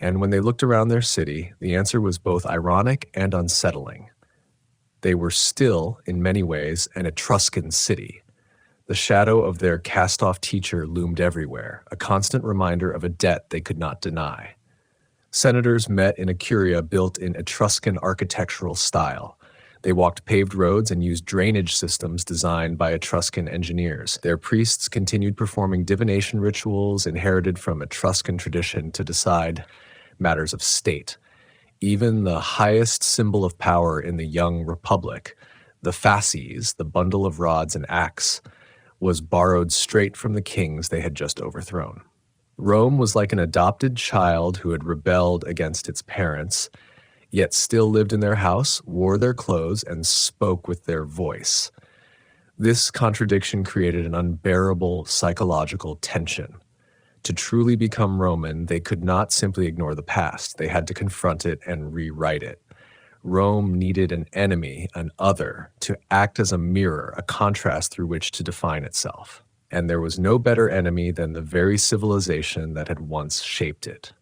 And when they looked around their city, the answer was both ironic and unsettling. They were still, in many ways, an Etruscan city. The shadow of their cast-off teacher loomed everywhere, a constant reminder of a debt they could not deny. Senators met in a curia built in Etruscan architectural style. They walked paved roads and used drainage systems designed by Etruscan engineers. Their priests continued performing divination rituals inherited from Etruscan tradition to decide matters of state. Even the highest symbol of power in the young republic, the fasces, the bundle of rods and axe, was borrowed straight from the kings they had just overthrown. Rome was like an adopted child who had rebelled against its parents, yet still lived in their house, wore their clothes, and spoke with their voice. This contradiction created an unbearable psychological tension. To truly become Roman, they could not simply ignore the past. They had to confront it and rewrite it. Rome needed an enemy, an other, to act as a mirror, a contrast through which to define itself. And there was no better enemy than the very civilization that had once shaped it.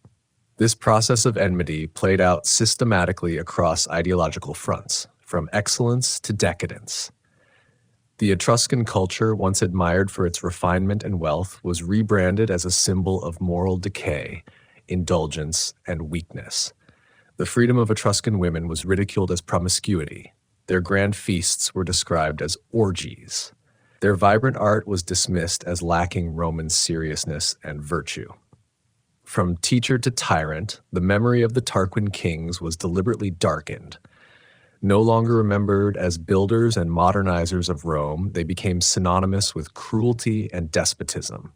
This process of enmity played out systematically across ideological fronts, from excellence to decadence. The Etruscan culture, once admired for its refinement and wealth, was rebranded as a symbol of moral decay, indulgence, and weakness. The freedom of Etruscan women was ridiculed as promiscuity. Their grand feasts were described as orgies. Their vibrant art was dismissed as lacking Roman seriousness and virtue. From teacher to tyrant, the memory of the Tarquin kings was deliberately darkened. No longer remembered as builders and modernizers of Rome, they became synonymous with cruelty and despotism.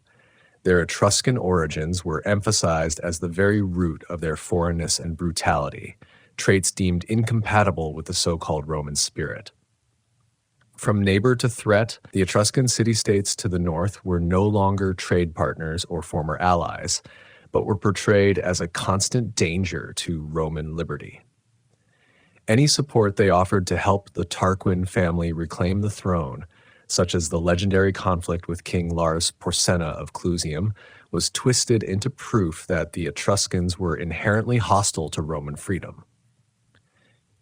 Their Etruscan origins were emphasized as the very root of their foreignness and brutality, traits deemed incompatible with the so-called Roman spirit. From neighbor to threat, the Etruscan city-states to the north were no longer trade partners or former allies, but were portrayed as a constant danger to Roman liberty. Any support they offered to help the Tarquin family reclaim the throne, such as the legendary conflict with King Lars Porsena of Clusium, was twisted into proof that the Etruscans were inherently hostile to Roman freedom.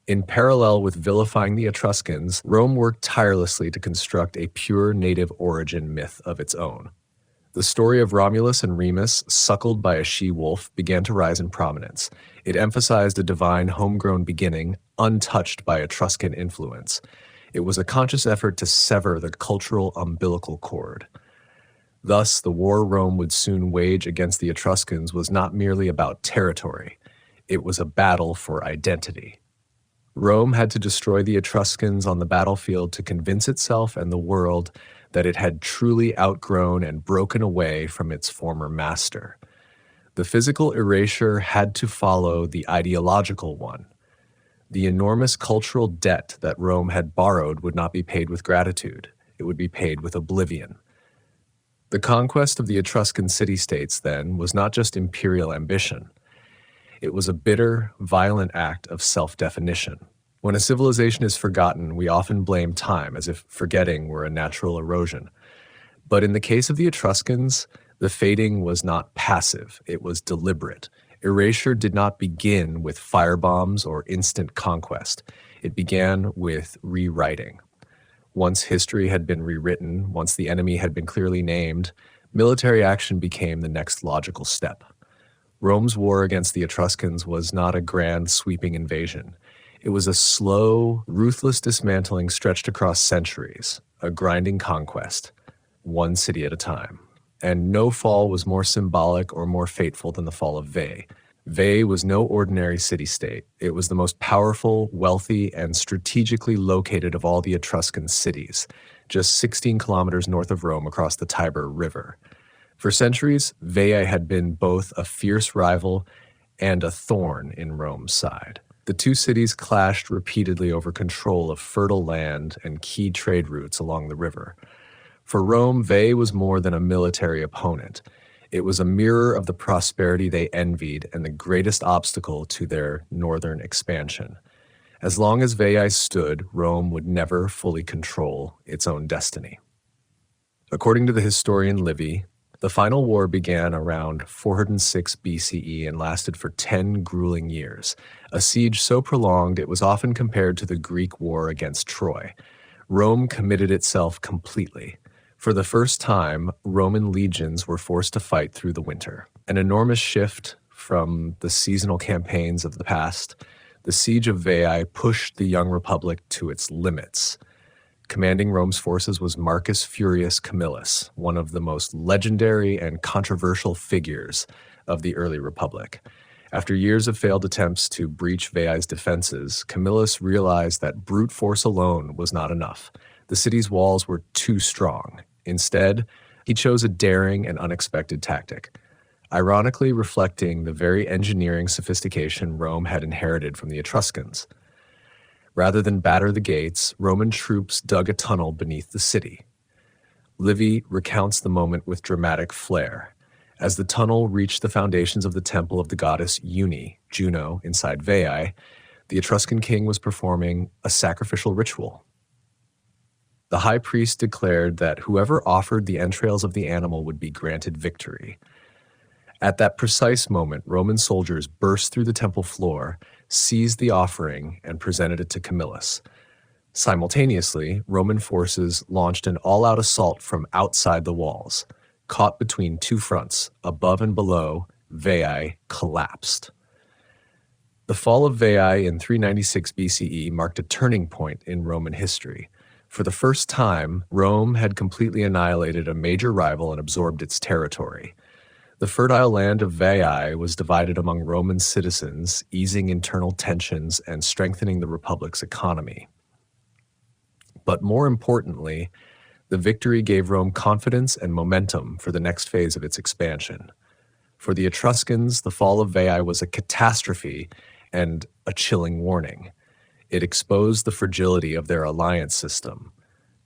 In parallel with vilifying the Etruscans, Rome worked tirelessly to construct a pure native origin myth of its own. The story of Romulus and Remus, suckled by a she-wolf, began to rise in prominence. It emphasized a divine homegrown beginning, untouched by Etruscan influence. It was a conscious effort to sever the cultural umbilical cord. Thus, the war Rome would soon wage against the Etruscans was not merely about territory. It was a battle for identity. Rome had to destroy the Etruscans on the battlefield to convince itself and the world that it had truly outgrown and broken away from its former master. The physical erasure had to follow the ideological one. The enormous cultural debt that Rome had borrowed would not be paid with gratitude. It would be paid with oblivion. The conquest of the Etruscan city-states, then, was not just imperial ambition. It was a bitter, violent act of self-definition. When a civilization is forgotten, we often blame time, as if forgetting were a natural erosion. But in the case of the Etruscans, the fading was not passive, it was deliberate. Erasure did not begin with firebombs or instant conquest. It began with rewriting. Once history had been rewritten, once the enemy had been clearly named, military action became the next logical step. Rome's war against the Etruscans was not a grand, sweeping invasion. It was a slow, ruthless dismantling stretched across centuries, a grinding conquest, one city at a time. And no fall was more symbolic or more fateful than the fall of Veii. Veii was no ordinary city-state. It was the most powerful, wealthy, and strategically located of all the Etruscan cities, just 16 kilometers north of Rome across the Tiber River. For centuries, Veii had been both a fierce rival and a thorn in Rome's side. The two cities clashed repeatedly over control of fertile land and key trade routes along the river. For Rome, Veii was more than a military opponent. It was a mirror of the prosperity they envied and the greatest obstacle to their northern expansion. As long as Veii stood, Rome would never fully control its own destiny. According to the historian Livy, the final war began around 406 BCE and lasted for 10 grueling years, a siege so prolonged it was often compared to the Greek war against Troy. Rome committed itself completely. For the first time, Roman legions were forced to fight through the winter. An enormous shift from the seasonal campaigns of the past, the siege of Veii pushed the young republic to its limits. Commanding Rome's forces was Marcus Furius Camillus, one of the most legendary and controversial figures of the early republic. After years of failed attempts to breach Veii's defenses, Camillus realized that brute force alone was not enough. The city's walls were too strong. Instead, he chose a daring and unexpected tactic, ironically reflecting the very engineering sophistication Rome had inherited from the Etruscans. Rather than batter the gates, Roman troops dug a tunnel beneath the city. Livy recounts the moment with dramatic flair. As the tunnel reached the foundations of the temple of the goddess Uni, Juno, inside Veii, the Etruscan king was performing a sacrificial ritual. The high priest declared that whoever offered the entrails of the animal would be granted victory. At that precise moment, Roman soldiers burst through the temple floor, seized the offering, and presented it to Camillus. Simultaneously, Roman forces launched an all-out assault from outside the walls. Caught between two fronts, above and below, Veii collapsed. The fall of Veii in 396 BCE marked a turning point in Roman history. For the first time, Rome had completely annihilated a major rival and absorbed its territory. The fertile land of Veii was divided among Roman citizens, easing internal tensions and strengthening the republic's economy. But more importantly, the victory gave Rome confidence and momentum for the next phase of its expansion. For the Etruscans, the fall of Veii was a catastrophe and a chilling warning. It exposed the fragility of their alliance system.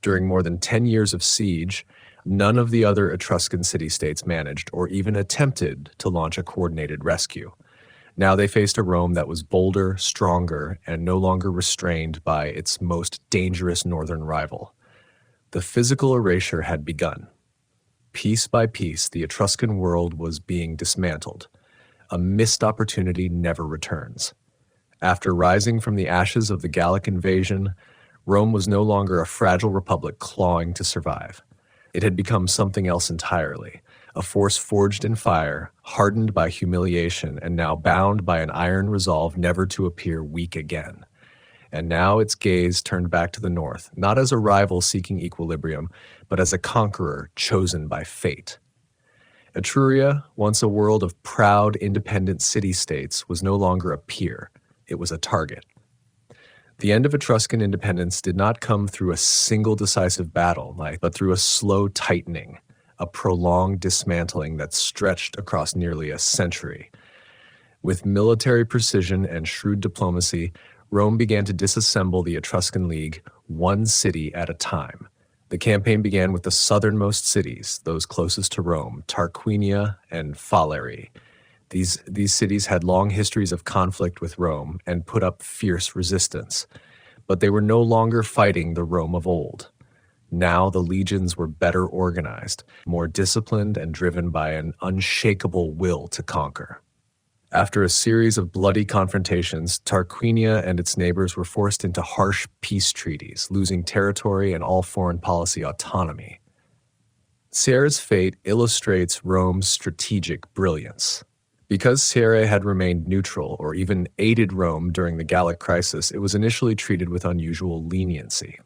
During more than 10 years of siege, none of the other Etruscan city-states managed or even attempted to launch a coordinated rescue. Now they faced a Rome that was bolder, stronger, and no longer restrained by its most dangerous northern rival. The physical erasure had begun. Piece by piece, the Etruscan world was being dismantled. A missed opportunity never returns. After rising from the ashes of the Gallic invasion, Rome was no longer a fragile republic clawing to survive. It had become something else entirely, a force forged in fire, hardened by humiliation, and now bound by an iron resolve never to appear weak again. And now its gaze turned back to the north, not as a rival seeking equilibrium, but as a conqueror chosen by fate. Etruria, once a world of proud, independent city-states, was no longer a peer. It was a target. The end of Etruscan independence did not come through a single decisive battle, but through a slow tightening, a prolonged dismantling that stretched across nearly a century. With military precision and shrewd diplomacy, Rome began to disassemble the Etruscan League one city at a time. The campaign began with the southernmost cities, those closest to Rome, Tarquinia and Falerii. These cities had long histories of conflict with Rome and put up fierce resistance, but they were no longer fighting the Rome of old. Now the legions were better organized, more disciplined, and driven by an unshakable will to conquer. After a series of bloody confrontations, Tarquinia and its neighbors were forced into harsh peace treaties, losing territory and all foreign policy autonomy. Sierra's fate illustrates Rome's strategic brilliance. Because Sierra had remained neutral or even aided Rome during the Gallic crisis, it was initially treated with unusual leniency.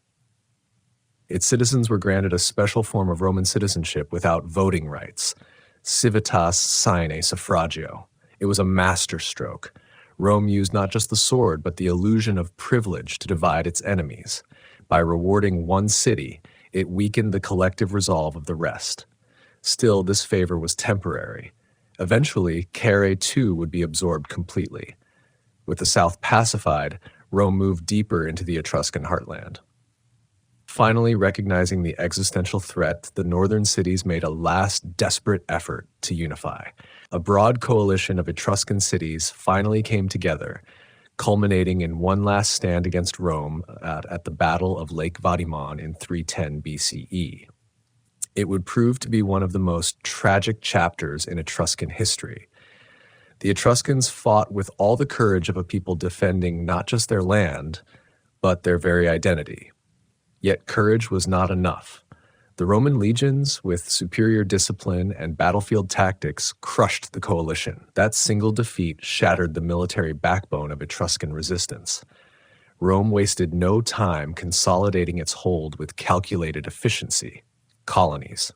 Its citizens were granted a special form of Roman citizenship without voting rights, civitas sine suffragio. It was a masterstroke. Rome used not just the sword, but the illusion of privilege to divide its enemies. By rewarding one city, it weakened the collective resolve of the rest. Still, this favor was temporary. Eventually, Carrhae too would be absorbed completely. With the south pacified, Rome moved deeper into the Etruscan heartland. Finally, recognizing the existential threat, the northern cities made a last desperate effort to unify. A broad coalition of Etruscan cities finally came together, culminating in one last stand against Rome at the Battle of Lake Vadimon in 310 BCE. It would prove to be one of the most tragic chapters in Etruscan history. The Etruscans fought with all the courage of a people defending not just their land, but their very identity. Yet courage was not enough. The Roman legions, with superior discipline and battlefield tactics, crushed the coalition. That single defeat shattered the military backbone of Etruscan resistance. Rome wasted no time consolidating its hold with calculated efficiency. Colonies.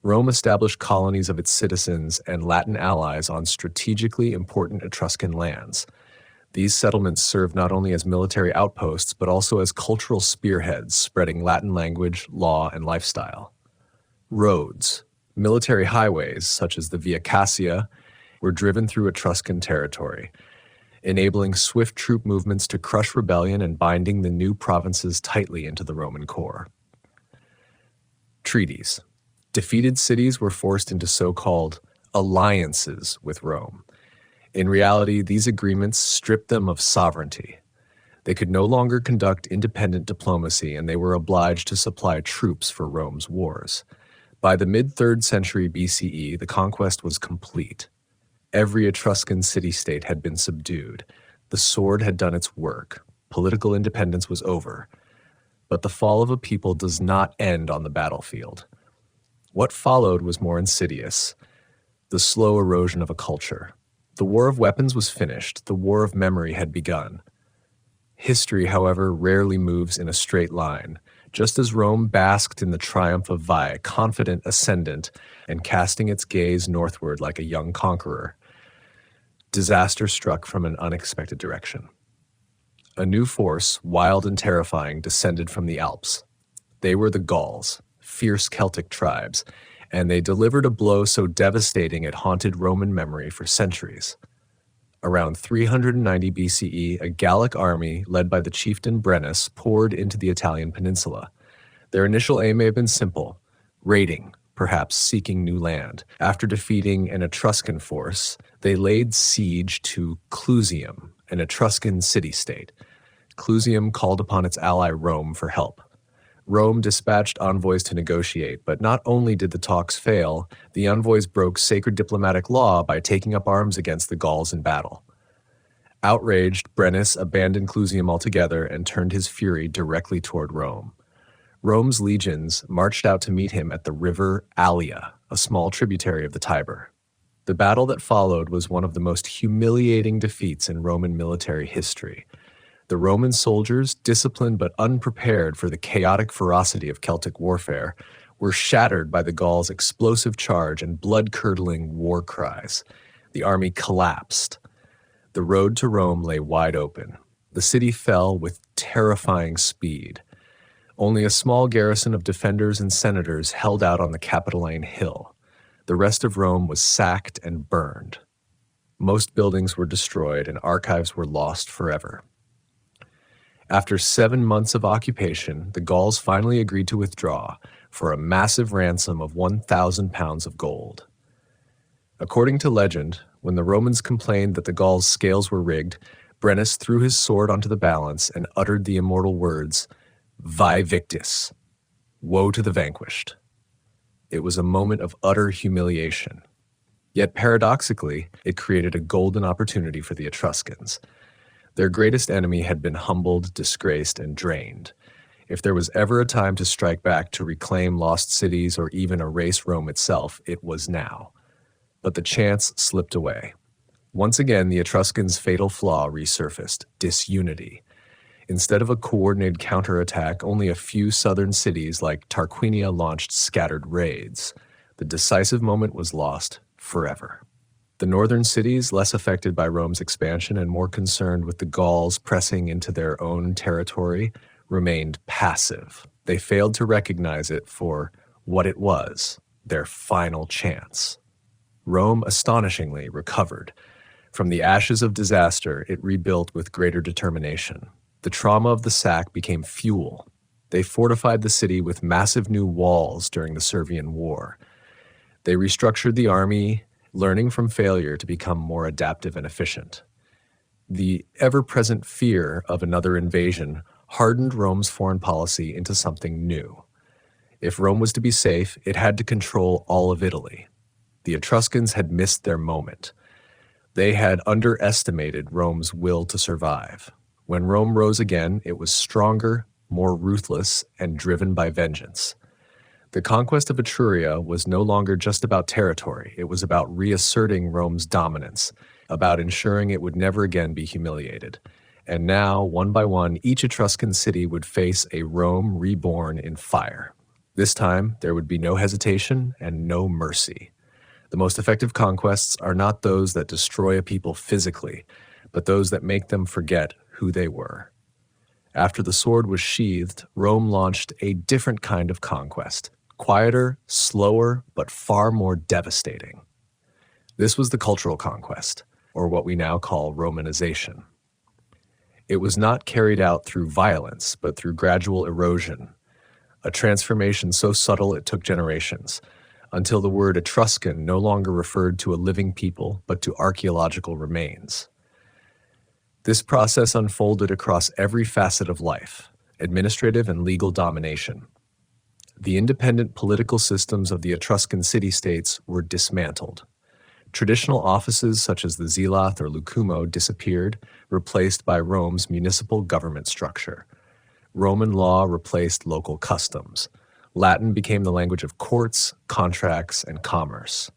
Rome established colonies of its citizens and Latin allies on strategically important Etruscan lands. These settlements served not only as military outposts, but also as cultural spearheads, spreading Latin language, law, and lifestyle. Roads. Military highways, such as the Via Cassia, were driven through Etruscan territory, enabling swift troop movements to crush rebellion and binding the new provinces tightly into the Roman core. Treaties. Defeated cities were forced into so-called alliances with Rome. In reality, these agreements stripped them of sovereignty. They could no longer conduct independent diplomacy, and they were obliged to supply troops for Rome's wars. By the mid-3rd century BCE, the conquest was complete. Every Etruscan city-state had been subdued. The sword had done its work. Political independence was over. But the fall of a people does not end on the battlefield. What followed was more insidious, the slow erosion of a culture. The war of weapons was finished. The war of memory had begun. History, however, rarely moves in a straight line. Just as Rome basked in the triumph of Veii, confident ascendant, and casting its gaze northward like a young conqueror, disaster struck from an unexpected direction. A new force, wild and terrifying, descended from the Alps. They were the Gauls, fierce Celtic tribes, and they delivered a blow so devastating it haunted Roman memory for centuries. Around 390 BCE, a Gallic army led by the chieftain Brennus poured into the Italian peninsula. Their initial aim may have been simple: raiding, perhaps seeking new land. After defeating an Etruscan force, they laid siege to Clusium, an Etruscan city-state. Clusium called upon its ally Rome for help. Rome dispatched envoys to negotiate, but not only did the talks fail, the envoys broke sacred diplomatic law by taking up arms against the Gauls in battle. Outraged, Brennus abandoned Clusium altogether and turned his fury directly toward Rome. Rome's legions marched out to meet him at the river Allia, a small tributary of the Tiber. The battle that followed was one of the most humiliating defeats in Roman military history. The Roman soldiers, disciplined but unprepared for the chaotic ferocity of Celtic warfare, were shattered by the Gauls' explosive charge and blood-curdling war cries. The army collapsed. The road to Rome lay wide open. The city fell with terrifying speed. Only a small garrison of defenders and senators held out on the Capitoline Hill. The rest of Rome was sacked and burned. Most buildings were destroyed and archives were lost forever. After 7 months of occupation, the Gauls finally agreed to withdraw for a massive ransom of 1,000 pounds of gold. According to legend, when the Romans complained that the Gauls' scales were rigged, Brennus threw his sword onto the balance and uttered the immortal words, "Vae victis," woe to the vanquished. It was a moment of utter humiliation. Yet paradoxically, it created a golden opportunity for the Etruscans. Their greatest enemy had been humbled, disgraced, and drained. If there was ever a time to strike back to reclaim lost cities or even erase Rome itself, it was now. But the chance slipped away. Once again, the Etruscans' fatal flaw resurfaced: disunity. Instead of a coordinated counterattack, only a few southern cities like Tarquinia launched scattered raids. The decisive moment was lost forever. The northern cities, less affected by Rome's expansion and more concerned with the Gauls pressing into their own territory, remained passive. They failed to recognize it for what it was, their final chance. Rome astonishingly recovered. From the ashes of disaster, it rebuilt with greater determination. The trauma of the sack became fuel. They fortified the city with massive new walls during the Servian War. They restructured the army, learning from failure to become more adaptive and efficient. The ever-present fear of another invasion hardened Rome's foreign policy into something new. If Rome was to be safe, it had to control all of Italy. The Etruscans had missed their moment. They had underestimated Rome's will to survive. When Rome rose again, it was stronger, more ruthless, and driven by vengeance. The conquest of Etruria was no longer just about territory. It was about reasserting Rome's dominance, about ensuring it would never again be humiliated. And now, one by one, each Etruscan city would face a Rome reborn in fire. This time, there would be no hesitation and no mercy. The most effective conquests are not those that destroy a people physically, but those that make them forget who they were. After the sword was sheathed, Rome launched a different kind of conquest. Quieter, slower, but far more devastating. This was the cultural conquest, or what we now call Romanization. It was not carried out through violence, but through gradual erosion, a transformation so subtle it took generations, until the word Etruscan no longer referred to a living people, but to archaeological remains. This process unfolded across every facet of life: administrative and legal domination. The independent political systems of the Etruscan city-states were dismantled. Traditional offices such as the zeloth or lucumo disappeared, replaced by Rome's municipal government structure. Roman law replaced local customs. Latin became the language of courts, contracts, and commerce.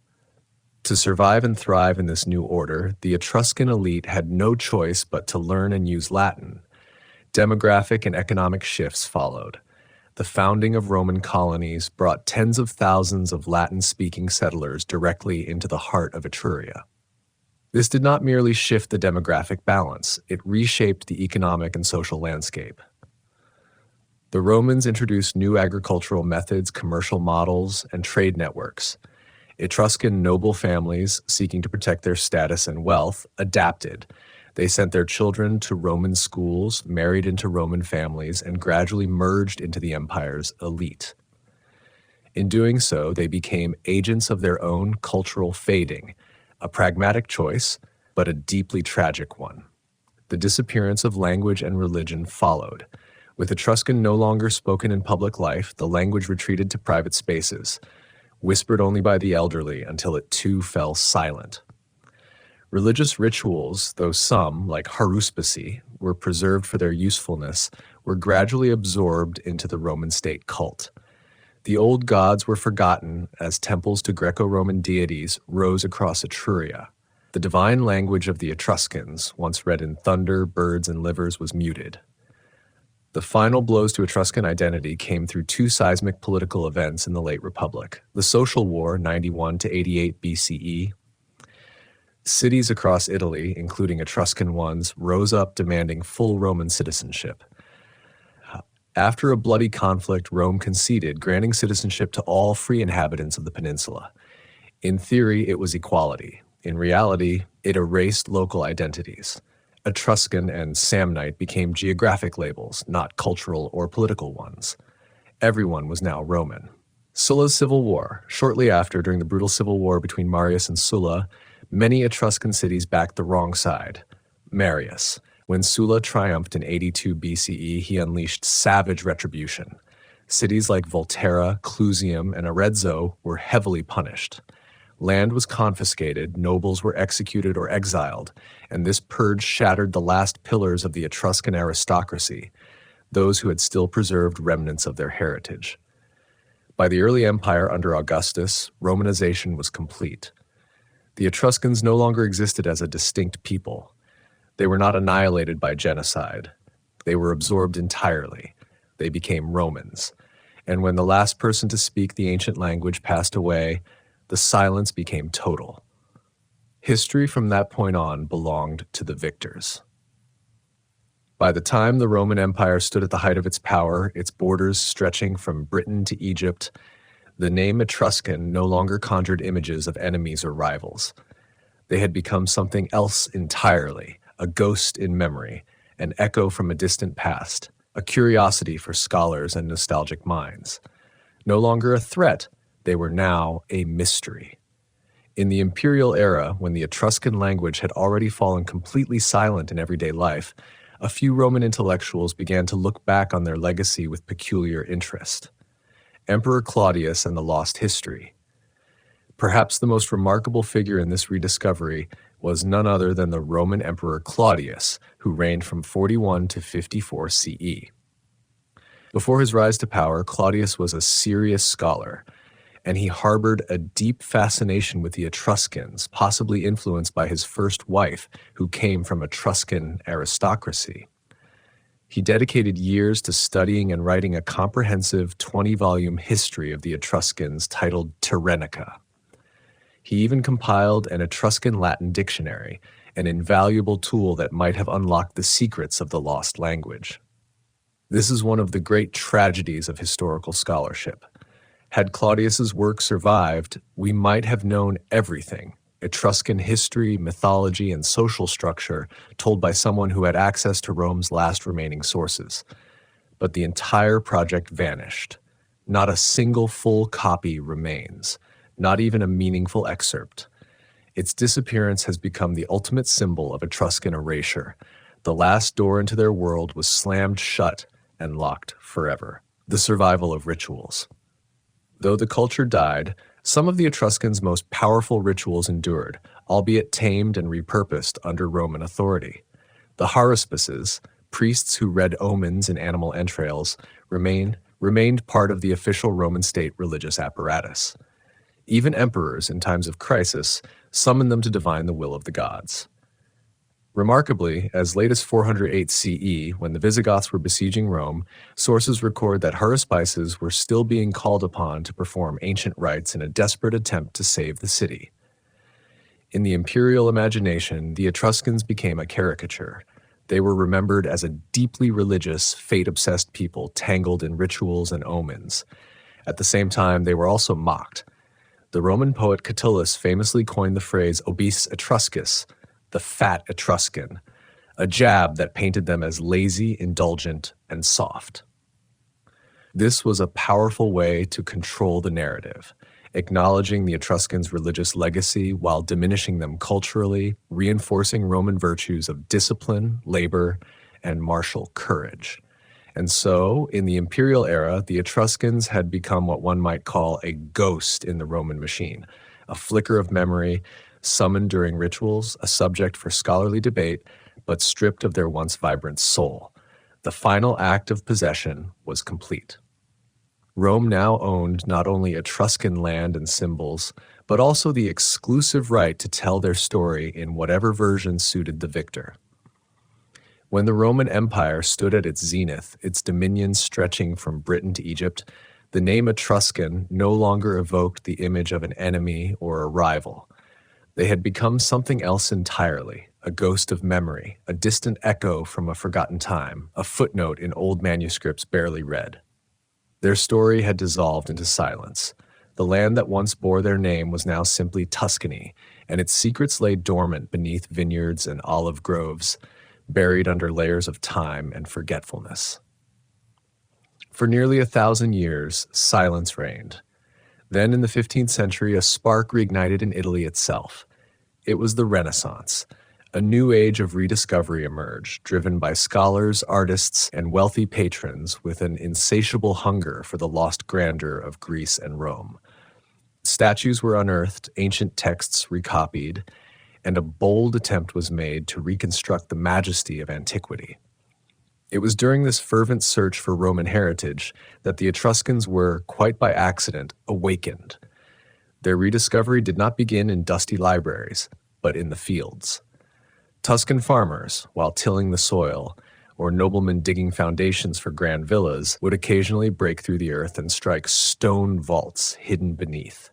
To survive and thrive in this new order, the Etruscan elite had no choice but to learn and use Latin. Demographic and economic shifts followed. The founding of Roman colonies brought tens of thousands of Latin-speaking settlers directly into the heart of Etruria. This did not merely shift the demographic balance, it reshaped the economic and social landscape. The Romans introduced new agricultural methods, commercial models, and trade networks. Etruscan noble families, seeking to protect their status and wealth, adapted. They sent their children to Roman schools, married into Roman families, and gradually merged into the empire's elite. In doing so, they became agents of their own cultural fading, a pragmatic choice, but a deeply tragic one. The disappearance of language and religion followed. With Etruscan no longer spoken in public life, the language retreated to private spaces, whispered only by the elderly until it too fell silent. Religious rituals, though some, like haruspicy, were preserved for their usefulness, were gradually absorbed into the Roman state cult. The old gods were forgotten as temples to Greco-Roman deities rose across Etruria. The divine language of the Etruscans, once read in thunder, birds, and livers, was muted. The final blows to Etruscan identity came through two seismic political events in the late Republic: the Social War, 91 to 88 BCE. Cities across Italy, including Etruscan ones, rose up demanding full Roman citizenship. After a bloody conflict, Rome conceded, granting citizenship to all free inhabitants of the peninsula. In theory, it was equality. In reality, it erased local identities. Etruscan and Samnite became geographic labels, not cultural or political ones. Everyone was now Roman. Sulla's civil war. Shortly after, during the brutal civil war between Marius and Sulla, many Etruscan cities backed the wrong side, Marius. When Sulla triumphed in 82 BCE, he unleashed savage retribution. Cities like Volterra, Clusium, and Arezzo were heavily punished. Land was confiscated, nobles were executed or exiled, and this purge shattered the last pillars of the Etruscan aristocracy, those who had still preserved remnants of their heritage. By the early empire under Augustus, Romanization was complete. The Etruscans no longer existed as a distinct people. They were not annihilated by genocide. They were absorbed entirely. They became Romans. And when the last person to speak the ancient language passed away, the silence became total. History from that point on belonged to the victors. By the time the Roman Empire stood at the height of its power, its borders stretching from Britain to Egypt, the name Etruscan no longer conjured images of enemies or rivals. They had become something else entirely, a ghost in memory, an echo from a distant past, a curiosity for scholars and nostalgic minds. No longer a threat, they were now a mystery. In the imperial era, when the Etruscan language had already fallen completely silent in everyday life, a few Roman intellectuals began to look back on their legacy with peculiar interest. Emperor Claudius and the Lost History. Perhaps the most remarkable figure in this rediscovery was none other than the Roman Emperor Claudius, who reigned from 41 to 54 CE. Before his rise to power, Claudius was a serious scholar, and he harbored a deep fascination with the Etruscans, possibly influenced by his first wife, who came from Etruscan aristocracy. He dedicated years to studying and writing a comprehensive 20-volume history of the Etruscans titled Tyrennica. He even compiled an Etruscan Latin dictionary, an invaluable tool that might have unlocked the secrets of the lost language. This is one of the great tragedies of historical scholarship. Had Claudius's work survived, we might have known everything: Etruscan history, mythology, and social structure told by someone who had access to Rome's last remaining sources. But the entire project vanished. Not a single full copy remains, not even a meaningful excerpt. Its disappearance has become the ultimate symbol of Etruscan erasure. The last door into their world was slammed shut and locked forever. The survival of rituals. Though the culture died, some of the Etruscans' most powerful rituals endured, albeit tamed and repurposed under Roman authority. The haruspices, priests who read omens in animal entrails, remained part of the official Roman state religious apparatus. Even emperors, in times of crisis, summoned them to divine the will of the gods. Remarkably, as late as 408 CE, when the Visigoths were besieging Rome, sources record that haruspices were still being called upon to perform ancient rites in a desperate attempt to save the city. In the imperial imagination, the Etruscans became a caricature. They were remembered as a deeply religious, fate-obsessed people tangled in rituals and omens. At the same time, they were also mocked. The Roman poet Catullus famously coined the phrase obese Etruscus, the fat Etruscan, a jab that painted them as lazy, indulgent, and soft. This was a powerful way to control the narrative, acknowledging the Etruscans' religious legacy while diminishing them culturally, reinforcing Roman virtues of discipline, labor, and martial courage. And so, in the imperial era, the Etruscans had become what one might call a ghost in the Roman machine, a flicker of memory, summoned during rituals, a subject for scholarly debate, but stripped of their once vibrant soul. The final act of possession was complete. Rome now owned not only Etruscan land and symbols, but also the exclusive right to tell their story in whatever version suited the victor. When the Roman Empire stood at its zenith, its dominions stretching from Britain to Egypt, the name Etruscan no longer evoked the image of an enemy or a rival. They had become something else entirely, a ghost of memory, a distant echo from a forgotten time, a footnote in old manuscripts barely read. Their story had dissolved into silence. The land that once bore their name was now simply Tuscany, and its secrets lay dormant beneath vineyards and olive groves, buried under layers of time and forgetfulness. For nearly 1,000 years, silence reigned. Then in the 15th century, a spark reignited in Italy itself. It was the Renaissance. A new age of rediscovery emerged, driven by scholars, artists, and wealthy patrons with an insatiable hunger for the lost grandeur of Greece and Rome. Statues were unearthed, ancient texts recopied, and a bold attempt was made to reconstruct the majesty of antiquity. It was during this fervent search for Roman heritage that the Etruscans were, quite by accident, awakened. Their rediscovery did not begin in dusty libraries, but in the fields. Tuscan farmers, while tilling the soil, or noblemen digging foundations for grand villas, would occasionally break through the earth and strike stone vaults hidden beneath.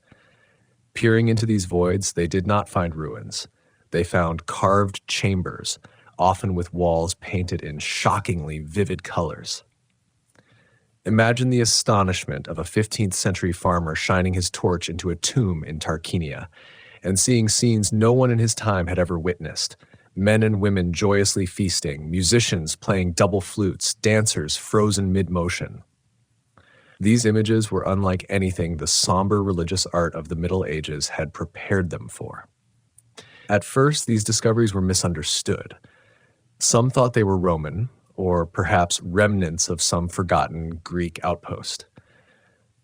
Peering into these voids, they did not find ruins. They found carved chambers, often with walls painted in shockingly vivid colors. Imagine the astonishment of a 15th century farmer shining his torch into a tomb in Tarquinia and seeing scenes no one in his time had ever witnessed. Men and women joyously feasting, musicians playing double flutes, dancers frozen mid-motion. These images were unlike anything the somber religious art of the Middle Ages had prepared them for. At first, these discoveries were misunderstood. Some thought they were Roman, or perhaps remnants of some forgotten Greek outpost.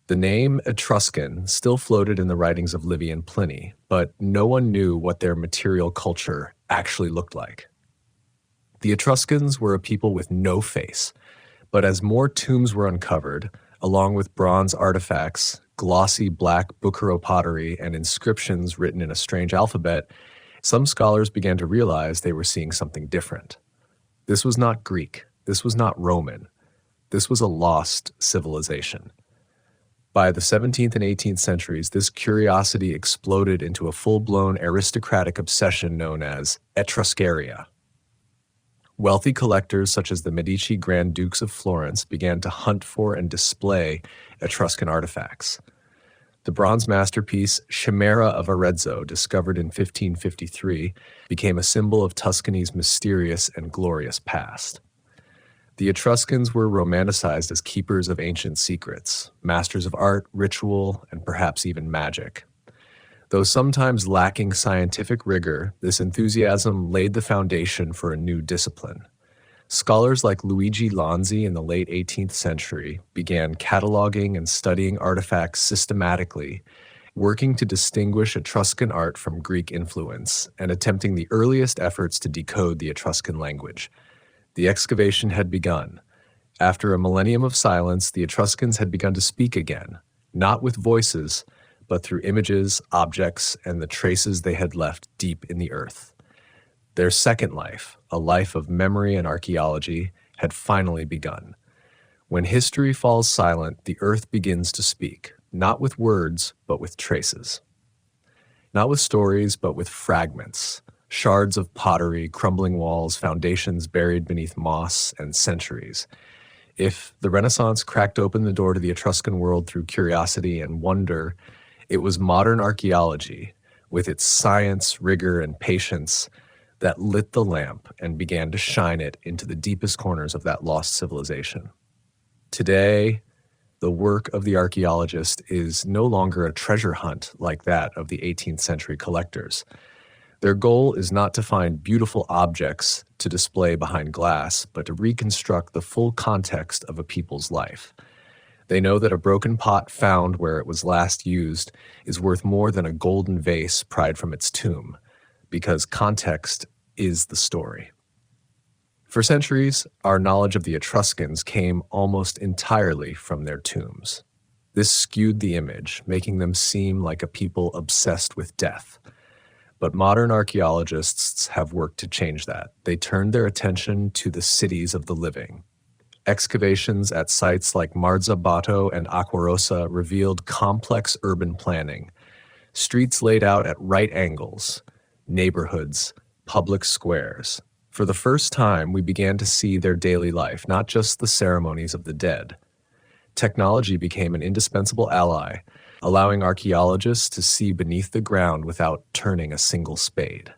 The name Etruscan still floated in the writings of Livy and Pliny, but no one knew what their material culture actually looked like. The Etruscans were a people with no face, but as more tombs were uncovered, along with bronze artifacts, glossy black Bucaro pottery, and inscriptions written in a strange alphabet, some scholars began to realize they were seeing something different. This was not Greek. This was not Roman. This was a lost civilization. By the 17th and 18th centuries, this curiosity exploded into a full-blown aristocratic obsession known as Etruscaria. Wealthy collectors such as the Medici Grand Dukes of Florence began to hunt for and display Etruscan artifacts. The bronze masterpiece Chimera of Arezzo, discovered in 1553, became a symbol of Tuscany's mysterious and glorious past. The Etruscans were romanticized as keepers of ancient secrets, masters of art, ritual, and perhaps even magic. Though sometimes lacking scientific rigor, this enthusiasm laid the foundation for a new discipline. Scholars like Luigi Lanzi in the late 18th century began cataloging and studying artifacts systematically, working to distinguish Etruscan art from Greek influence and attempting the earliest efforts to decode the Etruscan language. The excavation had begun. After a millennium of silence, the Etruscans had begun to speak again, not with voices, but through images, objects, and the traces they had left deep in the earth. Their second life, a life of memory and archaeology, had finally begun. When history falls silent, the earth begins to speak, not with words, but with traces. Not with stories, but with fragments, shards of pottery, crumbling walls, foundations buried beneath moss, and centuries. If the Renaissance cracked open the door to the Etruscan world through curiosity and wonder, it was modern archaeology, with its science, rigor, and patience, that lit the lamp and began to shine it into the deepest corners of that lost civilization. Today, the work of the archaeologist is no longer a treasure hunt like that of the 18th century collectors. Their goal is not to find beautiful objects to display behind glass, but to reconstruct the full context of a people's life. They know that a broken pot found where it was last used is worth more than a golden vase pried from its tomb, because context is the story. For centuries, our knowledge of the Etruscans came almost entirely from their tombs. This skewed the image, making them seem like a people obsessed with death. But modern archaeologists have worked to change that. They turned their attention to the cities of the living. Excavations at sites like Marzabotto and Aquarosa revealed complex urban planning, streets laid out at right angles, neighborhoods, public squares. For the first time, we began to see their daily life, not just the ceremonies of the dead. Technology became an indispensable ally, allowing archaeologists to see beneath the ground without turning a single spade.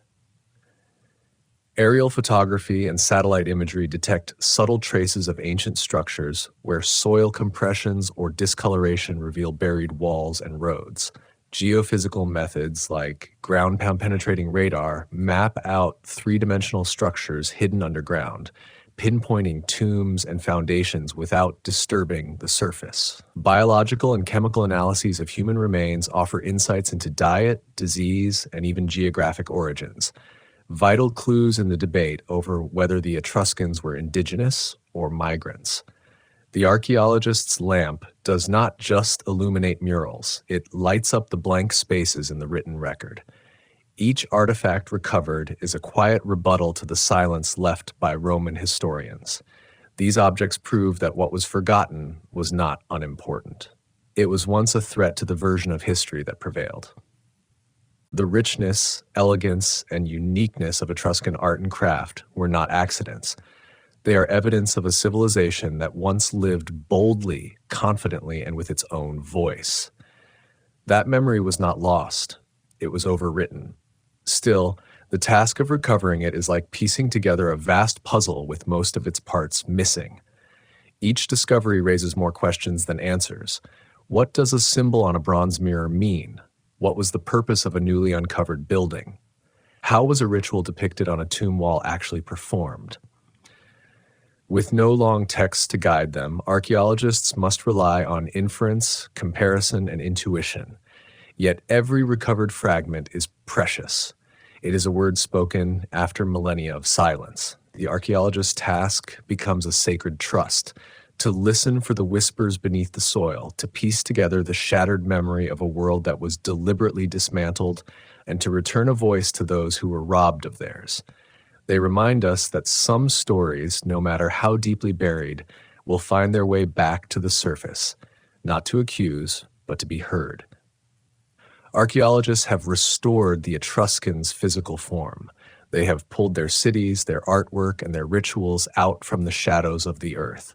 Aerial photography and satellite imagery detect subtle traces of ancient structures where soil compressions or discoloration reveal buried walls and roads. Geophysical methods like ground-penetrating radar map out three-dimensional structures hidden underground, pinpointing tombs and foundations without disturbing the surface. Biological and chemical analyses of human remains offer insights into diet, disease, and even geographic origins, vital clues in the debate over whether the Etruscans were indigenous or migrants. The archaeologist's lamp does not just illuminate murals, it lights up the blank spaces in the written record. Each artifact recovered is a quiet rebuttal to the silence left by Roman historians. These objects prove that what was forgotten was not unimportant. It was once a threat to the version of history that prevailed. The richness, elegance, and uniqueness of Etruscan art and craft were not accidents. They are evidence of a civilization that once lived boldly, confidently, and with its own voice. That memory was not lost. It was overwritten. Still, the task of recovering it is like piecing together a vast puzzle with most of its parts missing. Each discovery raises more questions than answers. What does a symbol on a bronze mirror mean? What was the purpose of a newly uncovered building? How was a ritual depicted on a tomb wall actually performed? With no long text to guide them, archaeologists must rely on inference, comparison, and intuition. Yet every recovered fragment is precious. It is a word spoken after millennia of silence. The archaeologist's task becomes a sacred trust, to listen for the whispers beneath the soil, to piece together the shattered memory of a world that was deliberately dismantled, and to return a voice to those who were robbed of theirs. They remind us that some stories, no matter how deeply buried, will find their way back to the surface, not to accuse, but to be heard. Archaeologists have restored the Etruscans' physical form. They have pulled their cities, their artwork, and their rituals out from the shadows of the earth.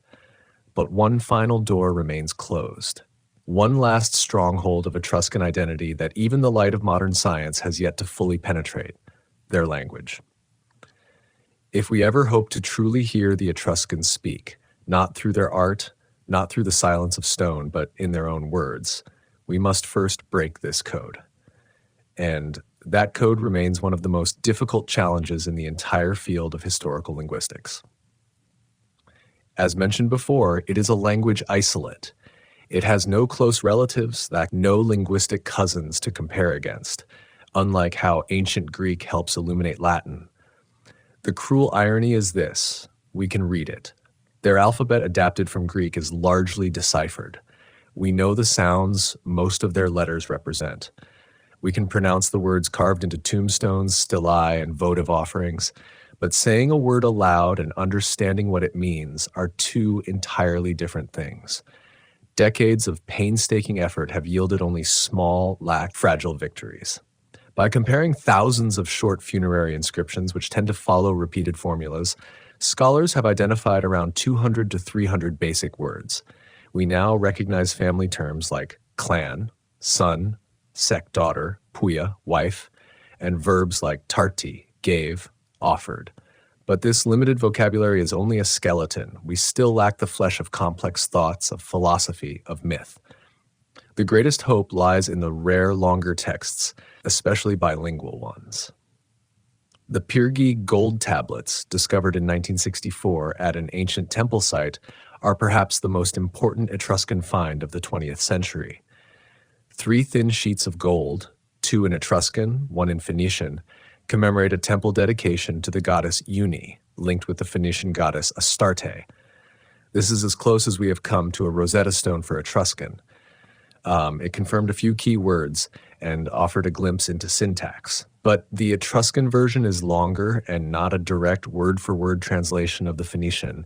But one final door remains closed. One last stronghold of Etruscan identity that even the light of modern science has yet to fully penetrate: their language. If we ever hope to truly hear the Etruscans speak, not through their art, not through the silence of stone, but in their own words, we must first break this code. And that code remains one of the most difficult challenges in the entire field of historical linguistics. As mentioned before, it is a language isolate. It has no close relatives, no linguistic cousins to compare against, unlike how ancient Greek helps illuminate Latin. The cruel irony is this: we can read it. Their alphabet adapted from Greek is largely deciphered. We know the sounds most of their letters represent. We can pronounce the words carved into tombstones, stelae, and votive offerings, but saying a word aloud and understanding what it means are two entirely different things. Decades of painstaking effort have yielded only small, fragile victories. By comparing thousands of short funerary inscriptions, which tend to follow repeated formulas, scholars have identified around 200 to 300 basic words. We now recognize family terms like clan, son, sec daughter, puya, wife, and verbs like tarti, gave, offered. But this limited vocabulary is only a skeleton. We still lack the flesh of complex thoughts, of philosophy, of myth. The greatest hope lies in the rare longer texts, especially bilingual ones. The Pyrgi gold tablets, discovered in 1964 at an ancient temple site, are perhaps the most important Etruscan find of the 20th century. 3 thin sheets of gold, 2 in Etruscan, 1 in Phoenician, commemorate a temple dedication to the goddess Uni, linked with the Phoenician goddess Astarte. This is as close as we have come to a Rosetta Stone for Etruscan. It confirmed a few key words and offered a glimpse into syntax. But the Etruscan version is longer and not a direct word-for-word translation of the Phoenician,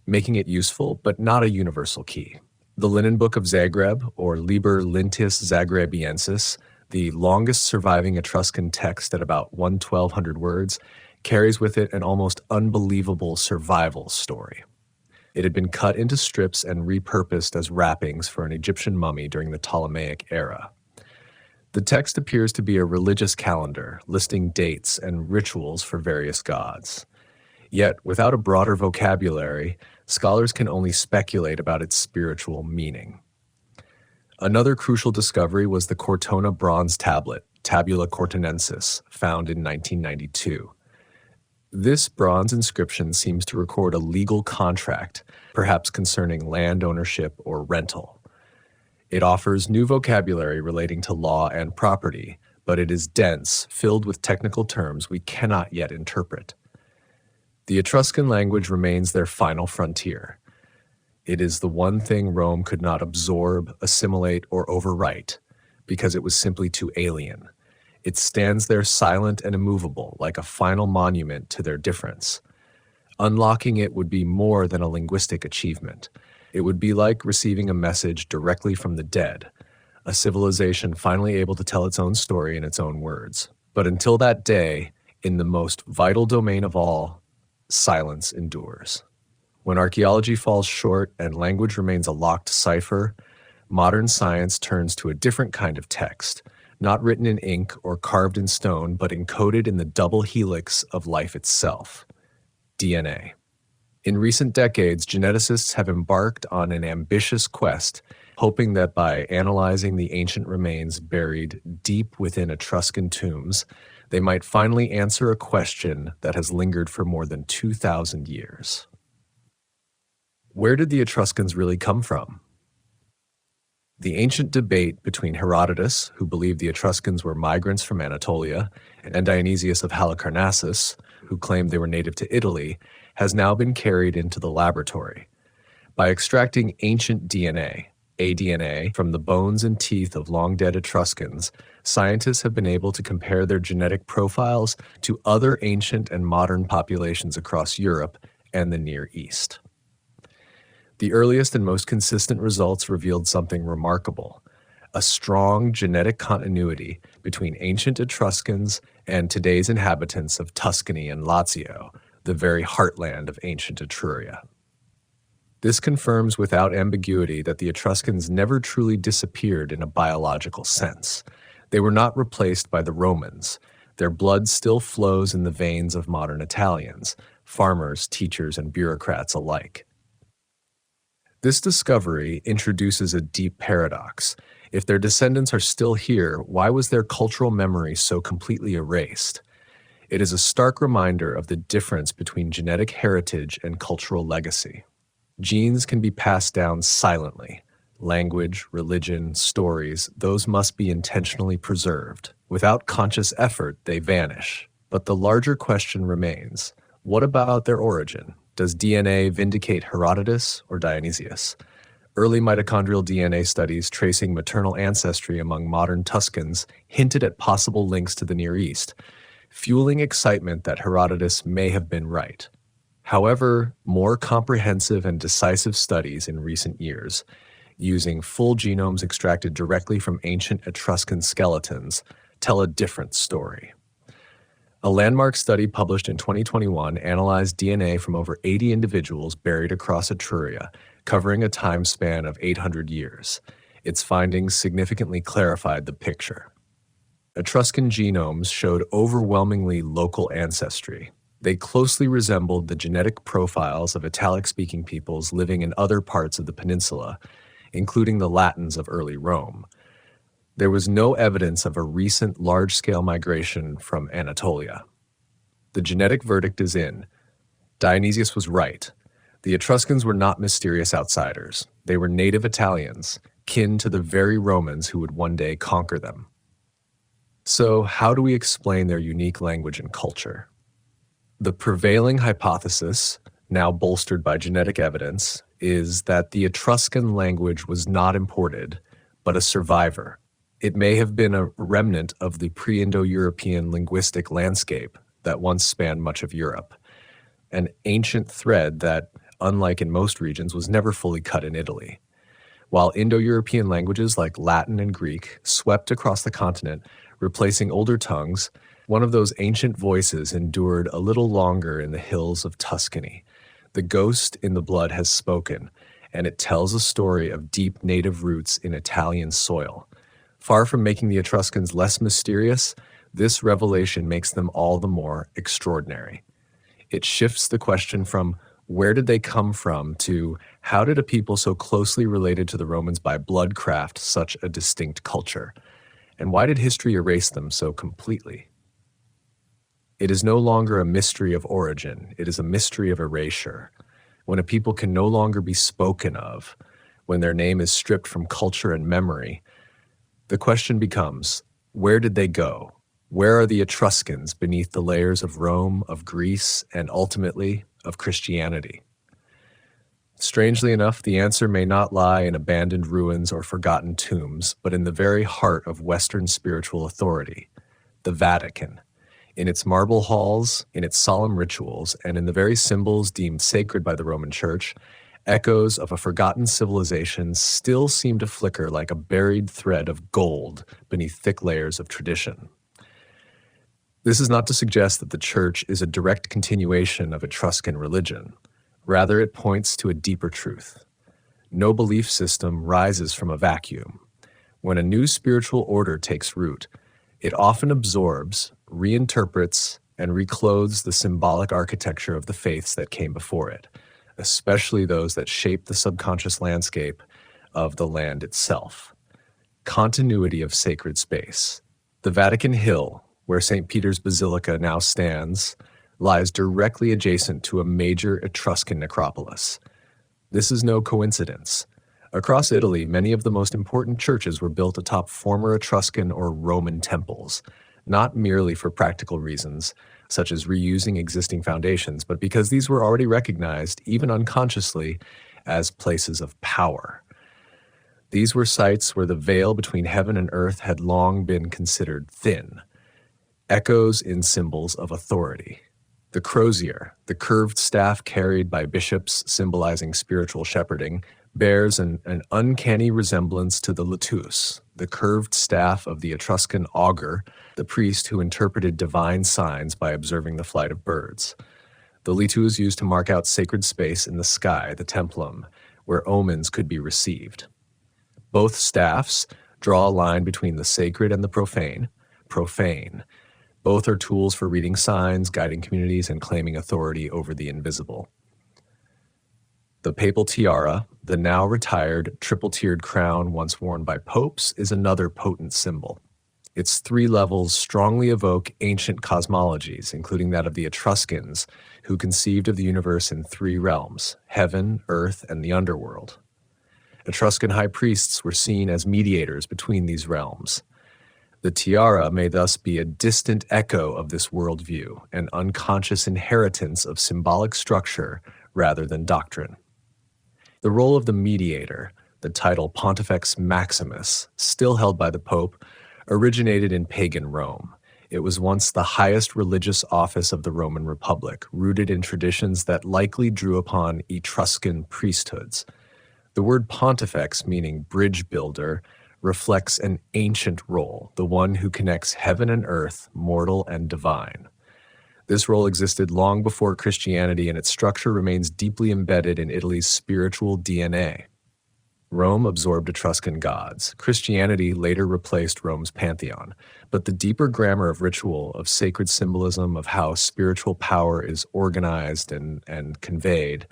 making it useful but not a universal key. The Linen Book of Zagreb, or Liber Lintis Zagrebiensis, the longest surviving Etruscan text at about 1,200 words, carries with it an almost unbelievable survival story. It had been cut into strips and repurposed as wrappings for an Egyptian mummy during the Ptolemaic era. The text appears to be a religious calendar, listing dates and rituals for various gods. Yet, without a broader vocabulary, scholars can only speculate about its spiritual meaning. Another crucial discovery was the Cortona bronze tablet, Tabula Cortonensis, found in 1992. This bronze inscription seems to record a legal contract, perhaps concerning land ownership or rental. It offers new vocabulary relating to law and property, but it is dense, filled with technical terms we cannot yet interpret. The Etruscan language remains their final frontier. It is the one thing Rome could not absorb, assimilate, or overwrite, because it was simply too alien. It stands there silent and immovable, like a final monument to their difference. Unlocking it would be more than a linguistic achievement. It would be like receiving a message directly from the dead, a civilization finally able to tell its own story in its own words. But until that day, in the most vital domain of all, silence endures. When archaeology falls short and language remains a locked cipher, modern science turns to a different kind of text, not written in ink or carved in stone, but encoded in the double helix of life itself, DNA. In recent decades, geneticists have embarked on an ambitious quest, hoping that by analyzing the ancient remains buried deep within Etruscan tombs, they might finally answer a question that has lingered for more than 2,000 years. Where did the Etruscans really come from? The ancient debate between Herodotus, who believed the Etruscans were migrants from Anatolia, and Dionysius of Halicarnassus, who claimed they were native to Italy, has now been carried into the laboratory. By extracting ancient DNA, aDNA, from the bones and teeth of long-dead Etruscans, scientists have been able to compare their genetic profiles to other ancient and modern populations across Europe and the Near East. The earliest and most consistent results revealed something remarkable: a strong genetic continuity between ancient Etruscans and today's inhabitants of Tuscany and Lazio, the very heartland of ancient Etruria. This confirms without ambiguity that the Etruscans never truly disappeared in a biological sense. They were not replaced by the Romans. Their blood still flows in the veins of modern Italians, farmers, teachers, and bureaucrats alike. This discovery introduces a deep paradox. If their descendants are still here, why was their cultural memory so completely erased? It is a stark reminder of the difference between genetic heritage and cultural legacy. Genes can be passed down silently. Language, religion, stories, those must be intentionally preserved. Without conscious effort, they vanish. But the larger question remains: what about their origin? Does DNA vindicate Herodotus or Dionysius? Early mitochondrial DNA studies tracing maternal ancestry among modern Tuscans hinted at possible links to the Near East, fueling excitement that Herodotus may have been right. However, more comprehensive and decisive studies in recent years, using full genomes extracted directly from ancient Etruscan skeletons, tell a different story. A landmark study published in 2021 analyzed DNA from over 80 individuals buried across Etruria, covering a time span of 800 years. Its findings significantly clarified the picture. Etruscan genomes showed overwhelmingly local ancestry. They closely resembled the genetic profiles of Italic-speaking peoples living in other parts of the peninsula, including the Latins of early Rome. There was no evidence of a recent large-scale migration from Anatolia. The genetic verdict is in. Dionysius was right. The Etruscans were not mysterious outsiders. They were native Italians, kin to the very Romans who would one day conquer them. So, how do we explain their unique language and culture? The prevailing hypothesis, now bolstered by genetic evidence, is that the Etruscan language was not imported, but a survivor. It may have been a remnant of the pre-Indo-European linguistic landscape that once spanned much of Europe, an ancient thread that, unlike in most regions, was never fully cut in Italy. While Indo-European languages like Latin and Greek swept across the continent, replacing older tongues, one of those ancient voices endured a little longer in the hills of Tuscany. The ghost in the blood has spoken, and it tells a story of deep native roots in Italian soil. Far from making the Etruscans less mysterious, this revelation makes them all the more extraordinary. It shifts the question from where did they come from to how did a people so closely related to the Romans by blood craft such a distinct culture? And why did history erase them so completely? It is no longer a mystery of origin, it is a mystery of erasure. When a people can no longer be spoken of, when their name is stripped from culture and memory, the question becomes, where did they go? Where are the Etruscans beneath the layers of Rome, of Greece, and ultimately of Christianity? Strangely enough, the answer may not lie in abandoned ruins or forgotten tombs, but in the very heart of Western spiritual authority, the Vatican. In its marble halls, in its solemn rituals, and in the very symbols deemed sacred by the Roman Church, echoes of a forgotten civilization still seem to flicker like a buried thread of gold beneath thick layers of tradition. This is not to suggest that the Church is a direct continuation of Etruscan religion. Rather, it points to a deeper truth. No belief system rises from a vacuum. When a new spiritual order takes root, it often absorbs, reinterprets, and reclothes the symbolic architecture of the faiths that came before it, especially those that shape the subconscious landscape of the land itself. Continuity of sacred space. The Vatican Hill, where St. Peter's Basilica now stands, lies directly adjacent to a major Etruscan necropolis. This is no coincidence. Across Italy, many of the most important churches were built atop former Etruscan or Roman temples, not merely for practical reasons, such as reusing existing foundations, but because these were already recognized, even unconsciously, as places of power. These were sites where the veil between heaven and earth had long been considered thin, echoes in symbols of authority. The crozier, the curved staff carried by bishops symbolizing spiritual shepherding, bears an uncanny resemblance to the latus, the curved staff of the Etruscan augur, the priest who interpreted divine signs by observing the flight of birds. The litu is used to mark out sacred space in the sky, the templum, where omens could be received. Both staffs draw a line between the sacred and the profane. Both are tools for reading signs, guiding communities, and claiming authority over the invisible. The papal tiara, the now retired triple-tiered crown once worn by popes, is another potent symbol. Its three levels strongly evoke ancient cosmologies, including that of the Etruscans, who conceived of the universe in three realms: heaven, earth, and the underworld. Etruscan high priests were seen as mediators between these realms. The tiara may thus be a distant echo of this worldview, an unconscious inheritance of symbolic structure rather than doctrine. The role of the mediator, the title Pontifex Maximus, still held by the Pope, originated in pagan Rome. It was once the highest religious office of the Roman Republic, rooted in traditions that likely drew upon Etruscan priesthoods. The word pontifex, meaning bridge builder, reflects an ancient role, the one who connects heaven and earth, mortal and divine. This role existed long before Christianity, and its structure remains deeply embedded in Italy's spiritual DNA. Rome absorbed Etruscan gods. Christianity later replaced Rome's pantheon. But the deeper grammar of ritual, of sacred symbolism, of how spiritual power is organized and conveyed,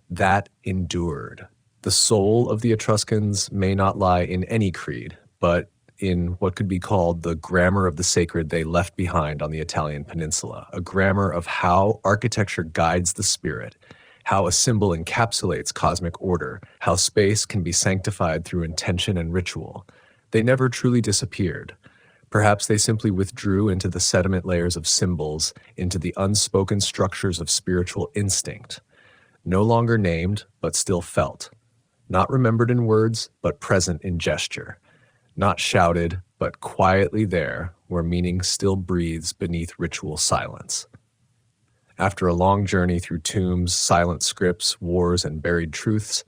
that endured. The soul of the Etruscans may not lie in any creed, but in what could be called the grammar of the sacred they left behind on the Italian peninsula, a grammar of how architecture guides the spirit, how a symbol encapsulates cosmic order, how space can be sanctified through intention and ritual. They never truly disappeared. Perhaps they simply withdrew into the sediment layers of symbols, into the unspoken structures of spiritual instinct. No longer named, but still felt. Not remembered in words, but present in gesture. Not shouted, but quietly there, where meaning still breathes beneath ritual silence. After a long journey through tombs, silent scripts, wars, and buried truths,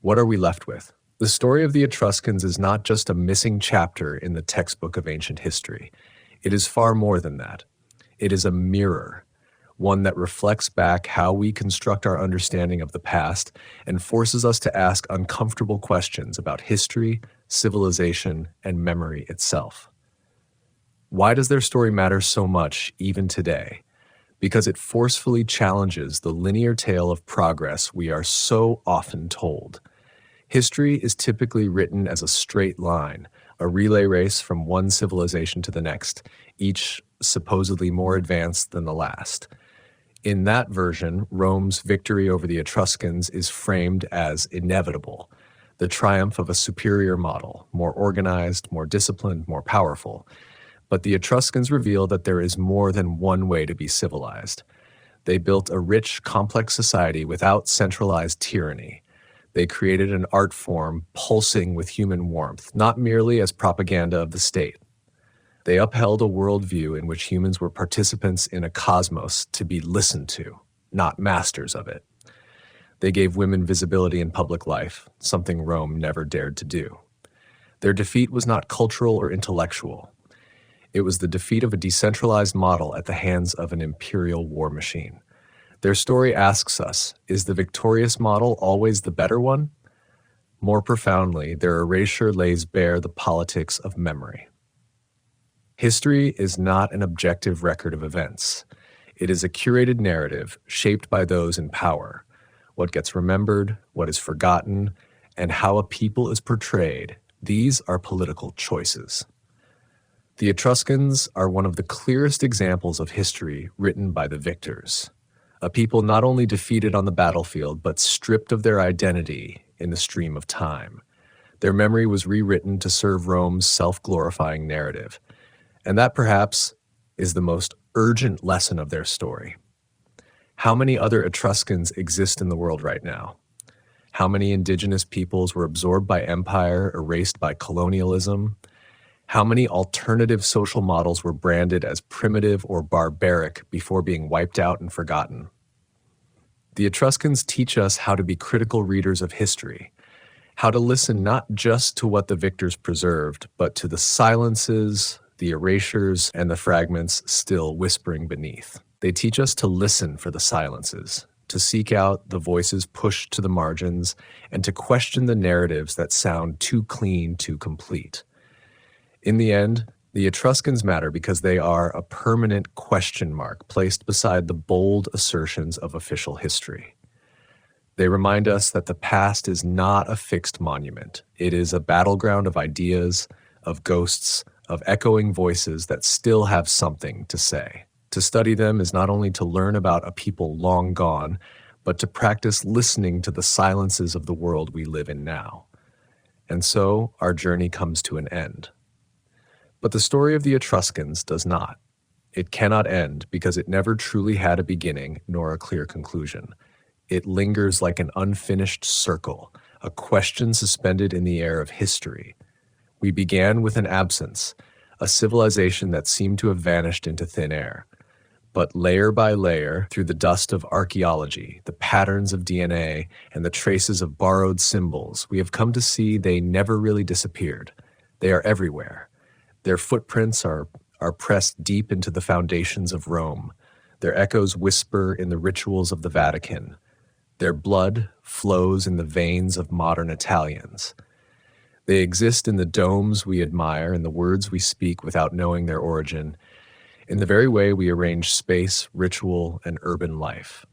what are we left with? The story of the Etruscans is not just a missing chapter in the textbook of ancient history. It is far more than that. It is a mirror, one that reflects back how we construct our understanding of the past and forces us to ask uncomfortable questions about history, civilization, and memory itself. Why does their story matter so much even today? Because it forcefully challenges the linear tale of progress we are so often told. History is typically written as a straight line, a relay race from one civilization to the next, each supposedly more advanced than the last. In that version, Rome's victory over the Etruscans is framed as inevitable, the triumph of a superior model, more organized, more disciplined, more powerful. But the Etruscans reveal that there is more than one way to be civilized. They built a rich, complex society without centralized tyranny. They created an art form pulsing with human warmth, not merely as propaganda of the state. They upheld a worldview in which humans were participants in a cosmos to be listened to, not masters of it. They gave women visibility in public life, something Rome never dared to do. Their defeat was not cultural or intellectual. It was the defeat of a decentralized model at the hands of an imperial war machine. Their story asks us, is the victorious model always the better one? More profoundly, their erasure lays bare the politics of memory. History is not an objective record of events. It is a curated narrative shaped by those in power. What gets remembered, what is forgotten, and how a people is portrayed, these are political choices. The Etruscans are one of the clearest examples of history written by the victors. A people not only defeated on the battlefield, but stripped of their identity in the stream of time. Their memory was rewritten to serve Rome's self-glorifying narrative. And that perhaps is the most urgent lesson of their story. How many other Etruscans exist in the world right now? How many indigenous peoples were absorbed by empire, erased by colonialism? How many alternative social models were branded as primitive or barbaric before being wiped out and forgotten? The Etruscans teach us how to be critical readers of history, how to listen not just to what the victors preserved, but to the silences, the erasures, and the fragments still whispering beneath. They teach us to listen for the silences, to seek out the voices pushed to the margins, and to question the narratives that sound too clean to complete. In the end, the Etruscans matter because they are a permanent question mark placed beside the bold assertions of official history. They remind us that the past is not a fixed monument. It is a battleground of ideas, of ghosts, of echoing voices that still have something to say. To study them is not only to learn about a people long gone, but to practice listening to the silences of the world we live in now. And so our journey comes to an end. But the story of the Etruscans does not. It cannot end because it never truly had a beginning nor a clear conclusion. It lingers like an unfinished circle, a question suspended in the air of history. We began with an absence, a civilization that seemed to have vanished into thin air. But layer by layer, through the dust of archaeology, the patterns of DNA, and the traces of borrowed symbols, we have come to see they never really disappeared. They are everywhere. Their footprints are pressed deep into the foundations of Rome. Their echoes whisper in the rituals of the Vatican. Their blood flows in the veins of modern Italians. They exist in the domes we admire, in the words we speak without knowing their origin, in the very way we arrange space, ritual, and urban life.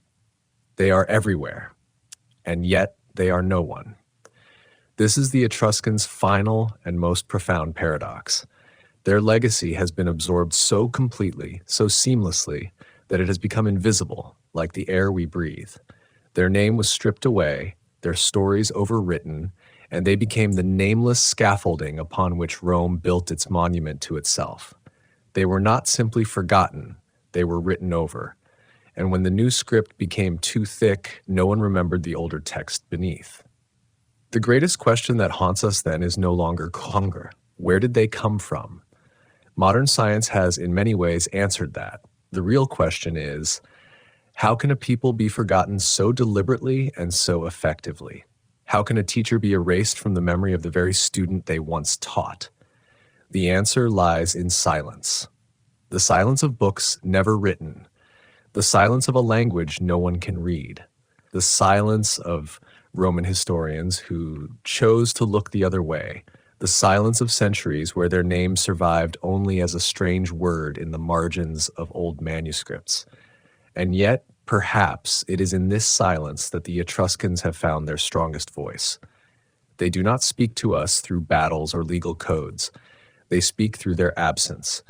They are everywhere, and yet they are no one. This is the Etruscans' final and most profound paradox. Their legacy has been absorbed so completely, so seamlessly, that it has become invisible, like the air we breathe. Their name was stripped away, their stories overwritten, and they became the nameless scaffolding upon which Rome built its monument to itself. They were not simply forgotten, they were written over. And when the new script became too thick, no one remembered the older text beneath. The greatest question that haunts us then is no longer hunger. Where did they come from? Modern science has in many ways answered that. The real question is, how can a people be forgotten so deliberately and so effectively? How can a teacher be erased from the memory of the very student they once taught? The answer lies in silence. The silence of books never written. The silence of a language no one can read. The silence of Roman historians who chose to look the other way. The silence of centuries where their names survived only as a strange word in the margins of old manuscripts. And yet, perhaps, it is in this silence that the Etruscans have found their strongest voice. They do not speak to us through battles or legal codes. They speak through their absence.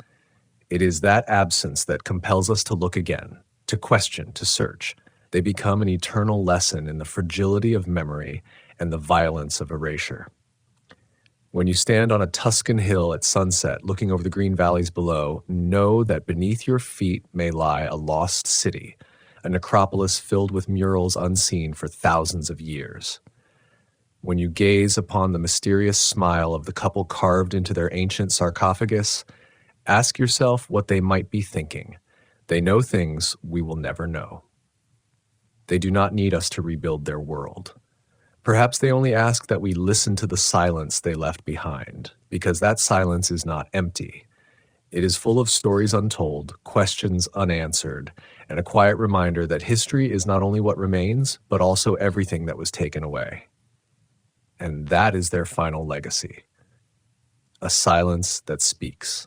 It is that absence that compels us to look again, to question, to search. They become an eternal lesson in the fragility of memory and the violence of erasure. When you stand on a Tuscan hill at sunset, looking over the green valleys below, know that beneath your feet may lie a lost city, a necropolis filled with murals unseen for thousands of years. When you gaze upon the mysterious smile of the couple carved into their ancient sarcophagus, ask yourself what they might be thinking. They know things we will never know. They do not need us to rebuild their world. Perhaps they only ask that we listen to the silence they left behind, because that silence is not empty. It is full of stories untold, questions unanswered, and a quiet reminder that history is not only what remains, but also everything that was taken away. And that is their final legacy, a silence that speaks.